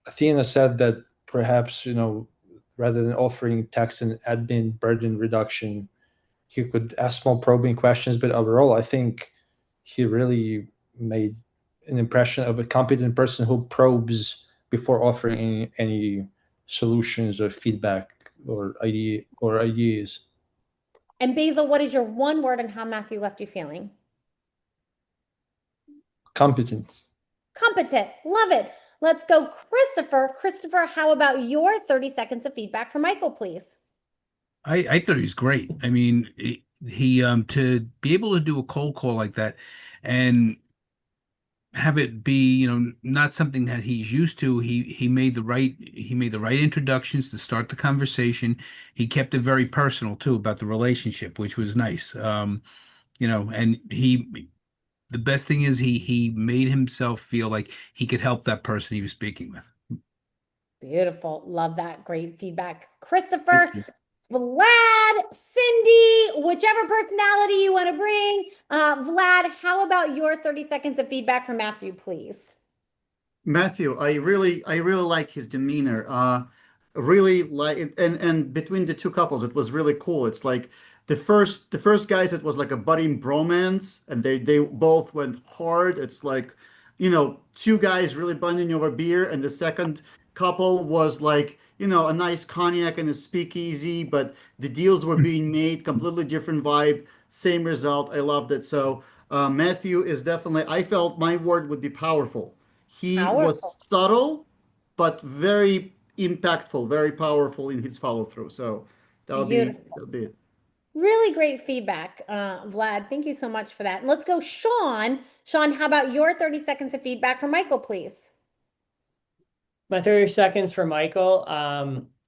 Athena said, that perhaps, rather than offering tax and admin burden reduction, he could ask more probing questions. But overall, I think he really made an impression of a competent person who probes before offering any solutions or feedback or ideas. And Basil, what is your one word and how Matthew left you feeling? Competent. Competent. Love it. Let's go Christopher. Christopher, how about your 30 seconds of feedback for Michael, please? I thought he was great. I mean, he to be able to do a cold call like that and have it be, not something that he's used to. He made the right introductions to start the conversation. He kept it very personal too about the relationship, which was nice. And the best thing is he made himself feel like he could help that person he was speaking with. Beautiful. Love that. Great feedback. Christopher, Vlad, Cindy, whichever personality you want to bring. Vlad, how about your 30 seconds of feedback for Matthew, please? Matthew, I really like his demeanor. Really like it, and between the two couples, it was really cool. It's like the first guys, it was like a budding bromance, and they both went hard. It's like, two guys really bonding over beer, and the second couple was like, a nice cognac and a speakeasy, but the deals were being made, completely different vibe, same result. I loved it. So Matthew is definitely, I felt my word would be powerful. He was subtle, but very impactful, very powerful in his follow through. So that'll be it. Really great feedback, Vlad. Thank you so much for that. And let's go Sean. Sean, how about your 30 seconds of feedback for Michael, please? My 30 seconds for Michael.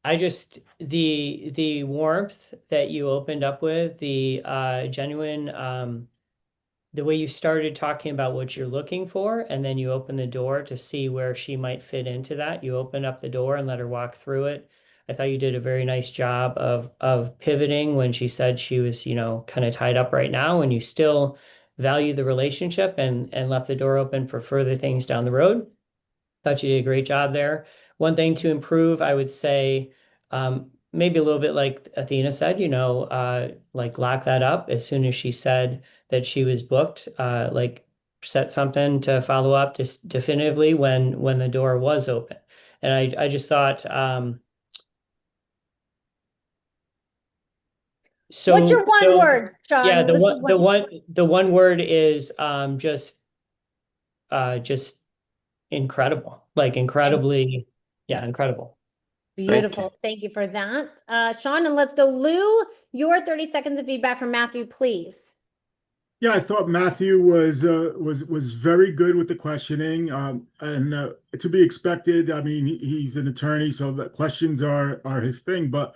I just the warmth that you opened up with, the genuine the way you started talking about what you're looking for, and then you open the door to see where she might fit into that. You open up the door and let her walk through it. I thought you did a very nice job of pivoting when she said she was, kind of tied up right now, and you still value the relationship and left the door open for further things down the road. Thought you did a great job there. One thing to improve, I would say, maybe a little bit like Athena said, like lock that up as soon as she said that she was booked, like set something to follow up just definitively when the door was open. And I just thought, so what's your one word, Sean? Yeah, the one word is just incredible, like incredibly, incredible. Beautiful. Thank you for that. Sean, and let's go Lou, your 30 seconds of feedback from Matthew, please. Yeah, I thought Matthew was very good with the questioning, and to be expected. I mean, he's an attorney, so the questions are his thing. But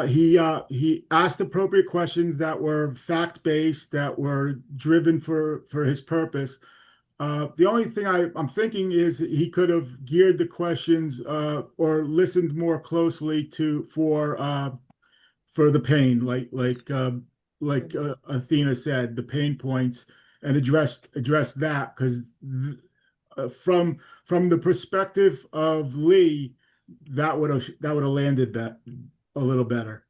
he asked appropriate questions that were fact-based, that were driven for his purpose. The only thing I'm thinking is he could have geared the questions or listened more closely to for the pain, like Athena said, the pain points, and address that because from the perspective of Lee, that would have landed that a little better.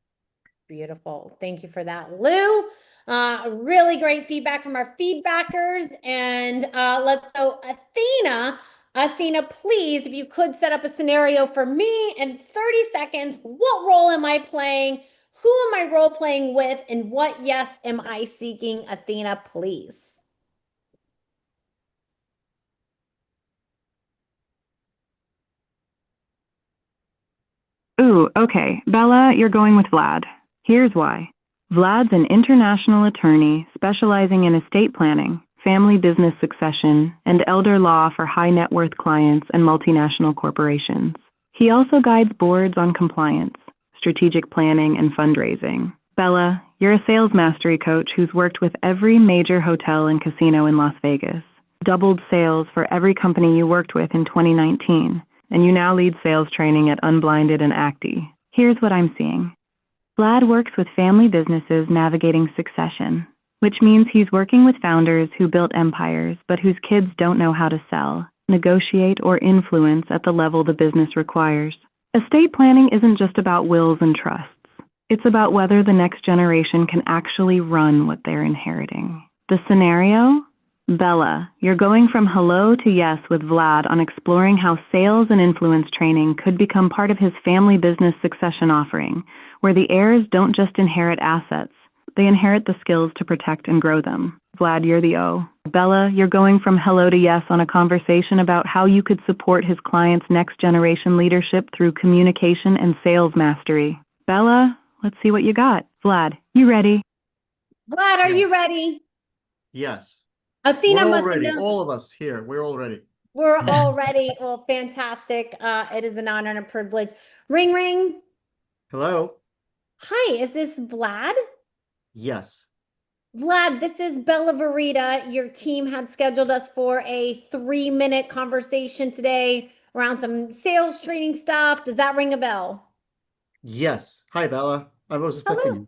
Beautiful. Thank you for that, Lou. Really great feedback from our feedbackers. And let's go, Athena. Athena, please, if you could set up a scenario for me in 30 seconds. What role am I playing? Who am I role playing with? And what yes am I seeking? Athena, please. Ooh, okay. Bella, you're going with Vlad. Here's why. Vlad's an international attorney specializing in estate planning, family business succession, and elder law for high net worth clients and multinational corporations. He also guides boards on compliance, strategic planning, and fundraising. Bella, you're a sales mastery coach who's worked with every major hotel and casino in Las Vegas, doubled sales for every company you worked with in 2019, and you now lead sales training at Unblinded and Acti. Here's what I'm seeing. Vlad works with family businesses navigating succession, which means he's working with founders who built empires but whose kids don't know how to sell, negotiate, or influence at the level the business requires. Estate planning isn't just about wills and trusts. It's about whether the next generation can actually run what they're inheriting. The scenario? Bella, you're going from hello to yes with Vlad on exploring how sales and influence training could become part of his family business succession offering, where the heirs don't just inherit assets, they inherit the skills to protect and grow them. Vlad, you're the O. Bella, you're going from hello to yes on a conversation about how you could support his client's next generation leadership through communication and sales mastery. Bella, let's see what you got. Vlad, you ready? Vlad, are you ready? Yes. Athena We're all must have ready. known. All of us here. We're all ready. We're all ready. Well, fantastic. It is an honor and a privilege. Ring, ring. Hello. Hi, is this Vlad? Yes. Vlad, this is Bella Verita. Your team had scheduled us for a 3-minute conversation today around some sales training stuff. Does that ring a bell? Yes. Hi, Bella. I was expecting you.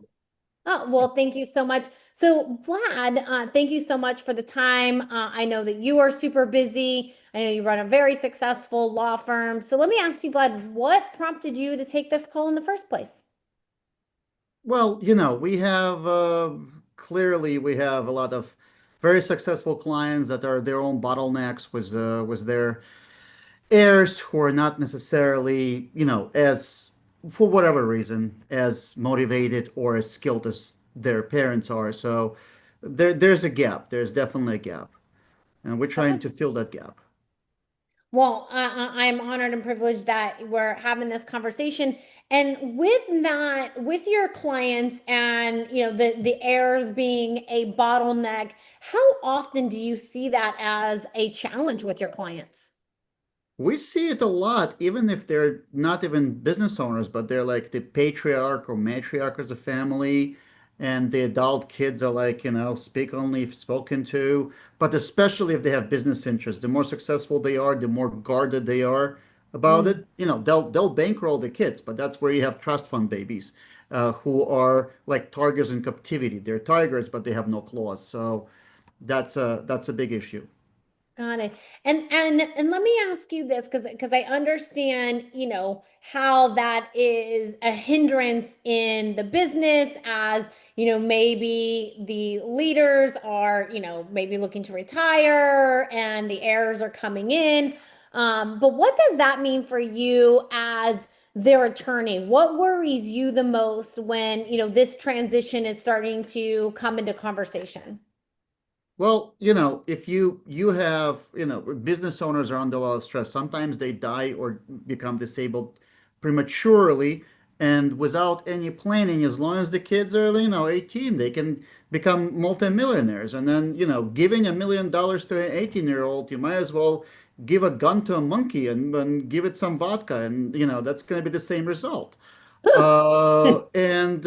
Oh, well, thank you so much. So, Vlad, thank you so much for the time. I know that you are super busy. I know you run a very successful law firm. So, let me ask you, Vlad, what prompted you to take this call in the first place? Well, we have clearly we have a lot of very successful clients that are their own bottlenecks with their heirs who are not necessarily, as for whatever reason, as motivated or as skilled as their parents are. So there's a gap. There's definitely a gap, and we're trying to fill that gap. Well, I'm honored and privileged that we're having this conversation. And with that, with your clients and the heirs being a bottleneck, how often do you see that as a challenge with your clients? We see it a lot, even if they're not even business owners, but they're like the patriarch or matriarch of the family, and the adult kids are like, speak only if spoken to. But especially if they have business interests, the more successful they are, the more guarded they are about it. They'll bankroll the kids, but that's where you have trust fund babies, who are like tigers in captivity. They're tigers, but they have no claws. So that's a big issue. Got it. And let me ask you this because I understand, how that is a hindrance in the business as, maybe the leaders are, maybe looking to retire and the heirs are coming in. But what does that mean for you as their attorney? What worries you the most when, this transition is starting to come into conversation? Well, if you have, business owners are under a lot of stress. Sometimes they die or become disabled prematurely, And without any planning, as long as the kids are, 18, they can become multimillionaires. And then, giving $1 million to an 18-year-old, you might as well give a gun to a monkey and give it some vodka, and that's going to be the same result. And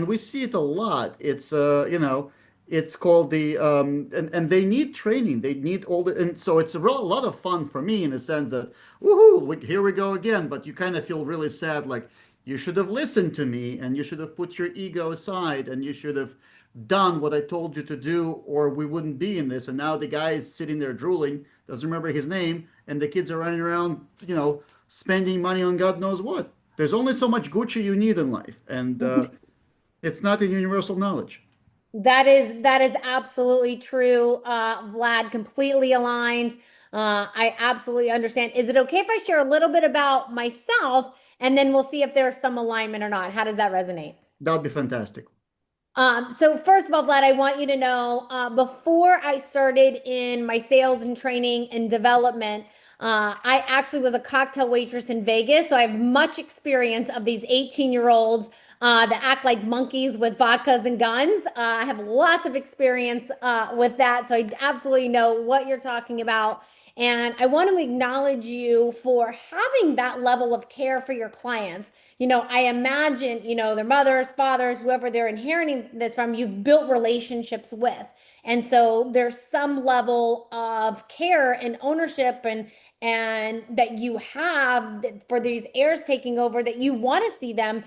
we see it a lot. It's called and they need training. They need all the, and so it's a lot of fun for me in the sense that, woohoo, here we go again. But you kind of feel really sad, like you should have listened to me, and you should have put your ego aside, and you should have done what I told you to do, or we wouldn't be in this. And now the guy is sitting there drooling, doesn't remember his name, and the kids are running around, spending money on God knows what. There's only so much Gucci you need in life, and it's not in universal knowledge. That is absolutely true. Vlad, completely aligned. I absolutely understand. Is it okay if I share a little bit about myself, and then we'll see if there's some alignment or not? How does that resonate? That would be fantastic. So first of all, Vlad, I want you to know, before I started in my sales and training and development, I actually was a cocktail waitress in Vegas. So I have much experience of these 18-year-olds that act like monkeys with vodkas and guns. I have lots of experience with that. So I absolutely know what you're talking about. And I want to acknowledge you for having that level of care for your clients. I imagine, their mothers, fathers, whoever they're inheriting this from, you've built relationships with. And so there's some level of care and ownership and that you have for these heirs taking over, that you want to see them,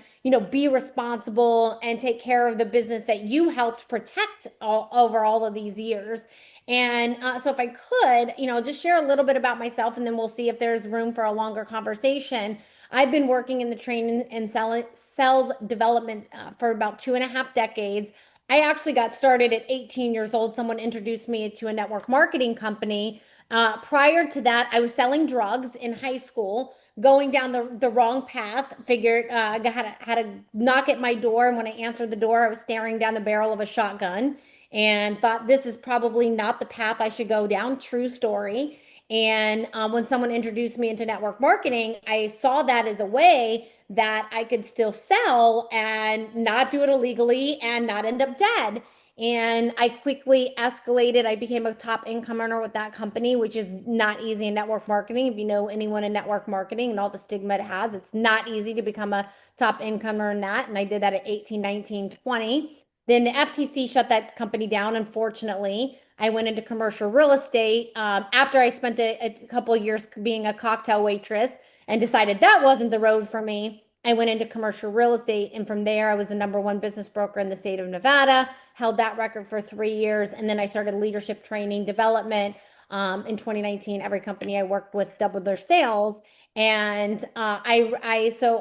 be responsible and take care of the business that you helped protect over all of these years. And so if I could, just share a little bit about myself, and then we'll see if there's room for a longer conversation. I've been working in the training and sales development for about 2.5 decades. I actually got started at 18 years old. Someone introduced me to a network marketing company. Prior to that, I was selling drugs in high school, going down the wrong path. Figured I had to knock at my door, and when I answered the door, I was staring down the barrel of a shotgun and thought this is probably not the path I should go down. True story. And when someone introduced me into network marketing, I saw that as a way that I could still sell and not do it illegally and not end up dead. And I quickly escalated. I became a top income earner with that company, which is not easy in network marketing. If you know anyone in network marketing and all the stigma it has, it's not easy to become a top income earner in that. And I did that at 18, 19, 20. Then the FTC shut that company down, unfortunately. I went into commercial real estate after I spent a couple of years being a cocktail waitress and decided that wasn't the road for me. I went into commercial real estate, and from there, I was the #1 business broker in the state of Nevada, held that record for 3 years, and then I started leadership training development. In 2019, every company I worked with doubled their sales. And so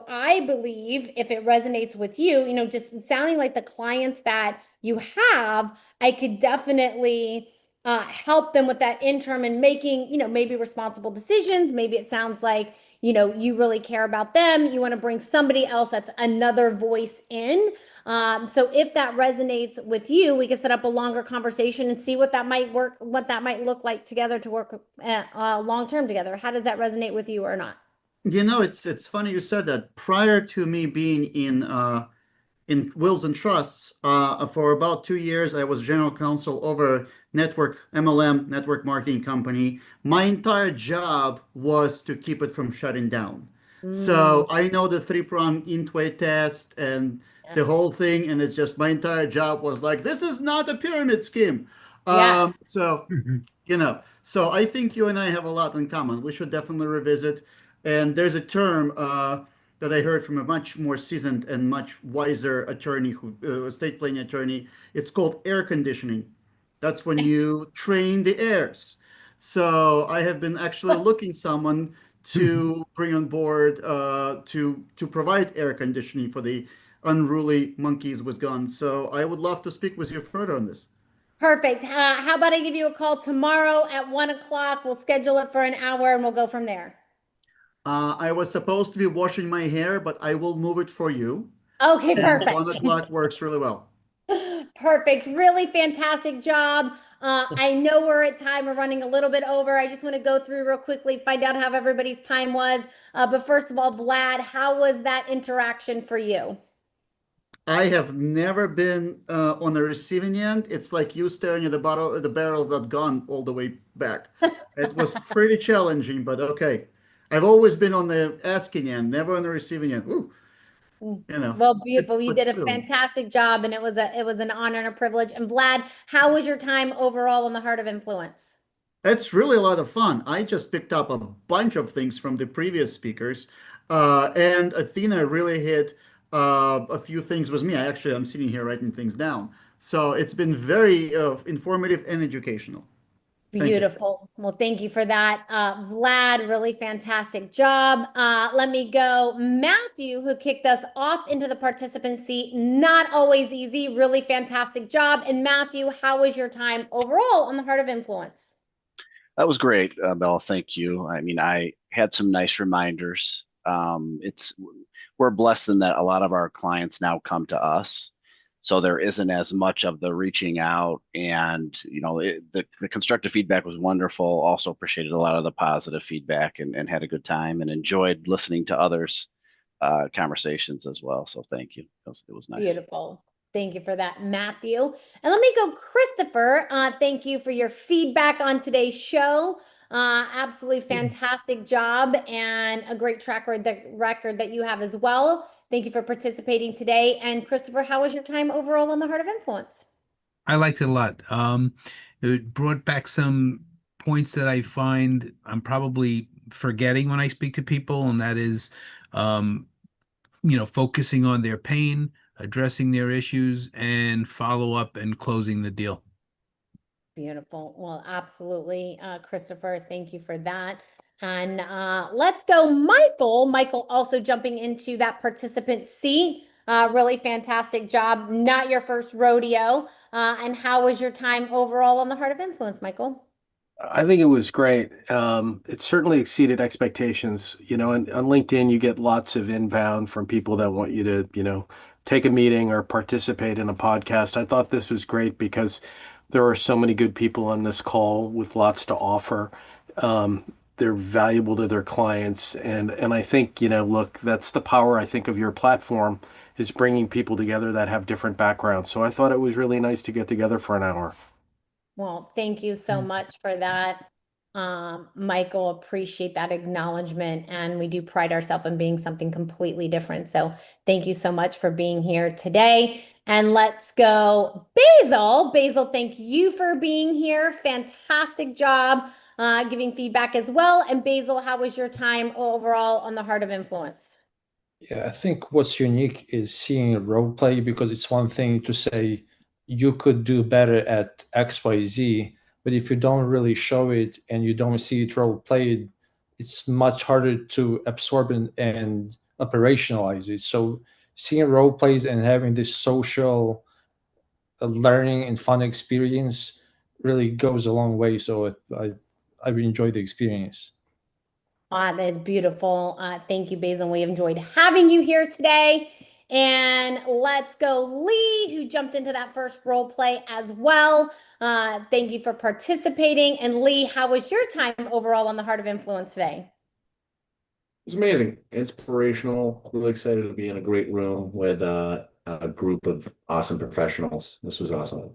I believe, if it resonates with you, just sounding like the clients that you have, I could definitely help them with that interim and making, maybe responsible decisions. Maybe it sounds like, you really care about them. You want to bring somebody else that's another voice in. So if that resonates with you, we can set up a longer conversation and see what that might look like together to work long term together. How does that resonate with you or not? It's funny you said that. Prior to me being in wills and trusts, for about 2 years, I was general counsel over network MLM network marketing company. My entire job was to keep it from shutting down. So I know the three-prong Intway test and the whole thing, and it's just my entire job was like, this is not a pyramid scheme. Yes. So I think you and I have a lot in common. We should definitely revisit. And there's a term that I heard from a much more seasoned and much wiser attorney, estate planning attorney. It's called air conditioning. That's when you train the heirs. So I have been actually looking someone to bring on board to provide air conditioning for the unruly monkeys with guns. So I would love to speak with you further on this. Perfect. How about I give you a call tomorrow at 1 o'clock? We'll schedule it for an hour and we'll go from there. I was supposed to be washing my hair, but I will move it for you. Okay, And perfect. 1 o'clock works really well. Perfect. Really fantastic job. I know we're at time. We're running a little bit over. I just want to go through real quickly, find out how everybody's time was. But first of all, Vlad, how was that interaction for you? I have never been on the receiving end. It's like you staring at the barrel of that gun all the way back. It was pretty challenging, but okay. I've always been on the asking end, never on the receiving end. Ooh, Well, beautiful. You but did a still. fantastic job, and it was an honor and a privilege. And Vlad, how was your time overall on the Heart of Influence? It's really a lot of fun. I just picked up a bunch of things from the previous speakers, and Athena really hit a few things with me. I'm sitting here writing things down. So it's been very informative and educational. Thank you. Beautiful. Well, thank you for that. Vlad, really fantastic job. Let me go. Matthew, who kicked us off into the participant seat. Not always easy. Really fantastic job. And Matthew, how was your time overall on the Heart of Influence? That was great, Bella. Thank you. I mean, I had some nice reminders. We're blessed in that a lot of our clients now come to us, so there isn't as much of the reaching out. And the constructive feedback was wonderful. Also appreciated a lot of the positive feedback and had a good time and enjoyed listening to others' conversations as well. So thank you. It was nice. Beautiful. Thank you for that, Matthew. And let me go, Christopher. Thank you for your feedback on today's show. Absolutely fantastic job and a great track record that you have as well. Thank you for participating today. And Christopher, how was your time overall on the Heart of Influence? I liked it a lot. It brought back some points that I find I'm probably forgetting when I speak to people, and that is, focusing on their pain, addressing their issues, and follow up and closing the deal. Beautiful. Well, absolutely, Christopher. Thank you for that. And let's go, Michael. Michael also jumping into that participant seat. Really fantastic job. Not your first rodeo. And how was your time overall on the Heart of Influence, Michael? I think it was great. It certainly exceeded expectations. And on LinkedIn, you get lots of inbound from people that want you to, take a meeting or participate in a podcast. I thought this was great because there are so many good people on this call with lots to offer. They're valuable to their clients. And I think, look, that's the power, I think, of your platform is bringing people together that have different backgrounds. So I thought it was really nice to get together for an hour. Well, thank you so much for that, Michael. Appreciate that acknowledgement. And we do pride ourselves in being something completely different. So thank you so much for being here today. And let's go, Basil. Basil, thank you for being here. Fantastic job giving feedback as well. And Basil, how was your time overall on the Heart of Influence? Yeah, I think what's unique is seeing a role play, because it's one thing to say you could do better at XYZ, but if you don't really show it and you don't see it role played, it's much harder to absorb and operationalize it. So seeing role plays and having this social learning and fun experience really goes a long way. So I really enjoyed the experience. That is beautiful. Thank you, Basil. We enjoyed having you here today. And let's go, Lee, who jumped into that first role play as well. Thank you for participating. And Lee, how was your time overall on the Heart of Influence today? It was amazing, inspirational, really excited to be in a great room with a group of awesome professionals. This was awesome.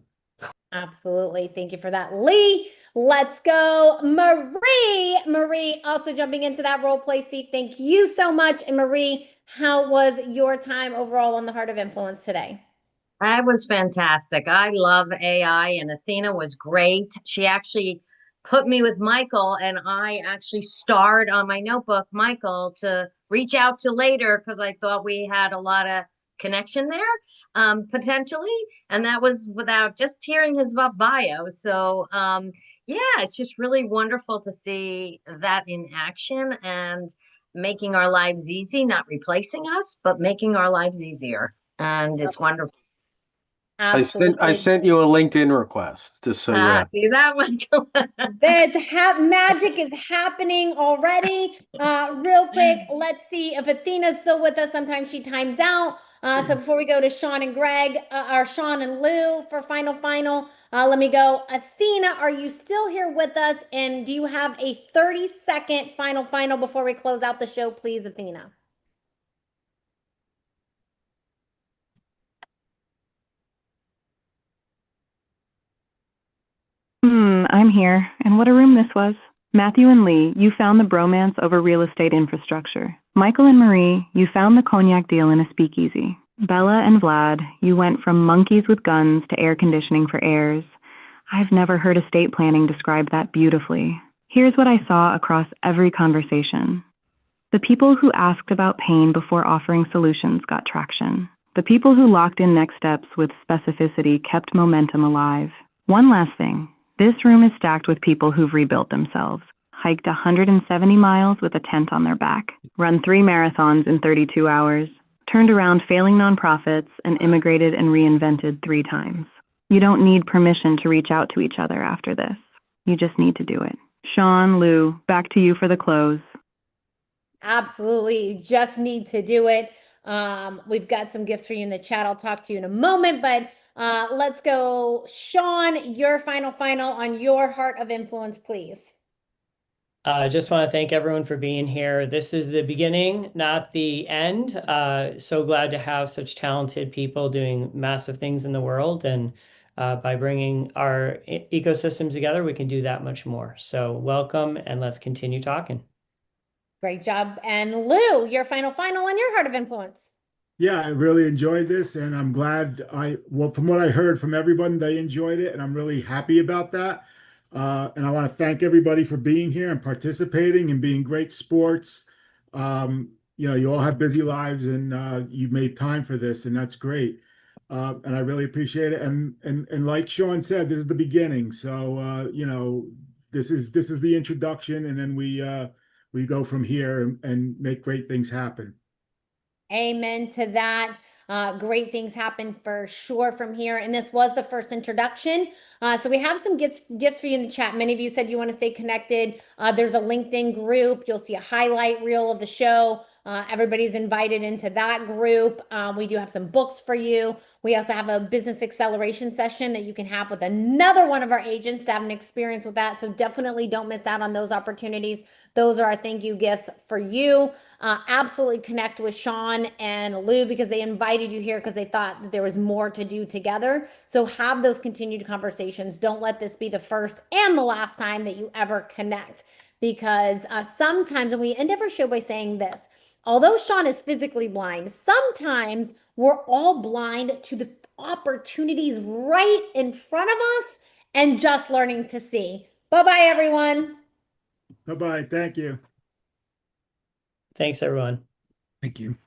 Absolutely. Thank you for that, Lee. Let's go, Marie. Marie also jumping into that role play seat. Thank you so much. And Marie, how was your time overall on the Heart of Influence today? That was fantastic. I love AI, and Athena was great. She actually put me with Michael, and I actually starred on my notebook, Michael, to reach out to later because I thought we had a lot of connection there, potentially. And that was without just hearing his bio. So, yeah, it's just really wonderful to see that in action and making our lives easy, not replacing us, but making our lives easier. And it's wonderful. Absolutely. I sent you a LinkedIn request, just so you Ah, have. see that one? Magic is happening already. Real quick, let's see if Athena's still with us. Sometimes she times out. So before we go to Sean and Greg, or Sean and Lou for final, let me go. Athena, are you still here with us? And do you have a 30-second final before we close out the show, please, Athena? I'm here. And what a room this was. Matthew and Lee, you found the bromance over real estate infrastructure. Michael and Marie, you found the cognac deal in a speakeasy. Bella and Vlad, you went from monkeys with guns to air conditioning for heirs. I've never heard estate planning described that beautifully. Here's what I saw across every conversation. The people who asked about pain before offering solutions got traction. The people who locked in next steps with specificity kept momentum alive. One last thing. This room is stacked with people who've rebuilt themselves, hiked 170 miles with a tent on their back, run 3 marathons in 32 hours, turned around failing nonprofits, and immigrated and reinvented 3 times. You don't need permission to reach out to each other after this. You just need to do it. Sean, Lou, back to you for the close. Absolutely. You just need to do it. We've got some gifts for you in the chat. I'll talk to you in a moment, but let's go. Sean, your final on your heart of influence, please. I just want to thank everyone for being here. This is the beginning, not the end. So glad to have such talented people doing massive things in the world. And by bringing our ecosystems together, we can do that much more. So welcome, and let's continue talking. Great job. And Lou, your final on your heart of influence. Yeah, I really enjoyed this, and I'm glad from what I heard from everyone, they enjoyed it, and I'm really happy about that. And I want to thank everybody for being here and participating and being great sports. You all have busy lives, and you've made time for this, and that's great. And I really appreciate it. And like Sean said, this is the beginning. So this is the introduction, and then we go from here and make great things happen. Amen to that. Great things happen for sure from here. And this was the first introduction. So we have some gifts for you in the chat. Many of you said you want to stay connected. There's a LinkedIn group. You'll see a highlight reel of the show. Everybody's invited into that group. We do have some books for you. We also have a business acceleration session that you can have with another one of our agents to have an experience with that. So definitely don't miss out on those opportunities. Those are our thank you gifts for you. Absolutely connect with Sean and Lou because they invited you here because they thought that there was more to do together. So have those continued conversations. Don't let this be the first and the last time that you ever connect, because sometimes, and we end every show by saying this, although Sean is physically blind, sometimes we're all blind to the opportunities right in front of us and just learning to see. Bye-bye, everyone. Bye-bye. Thank you. Thanks, everyone. Thank you.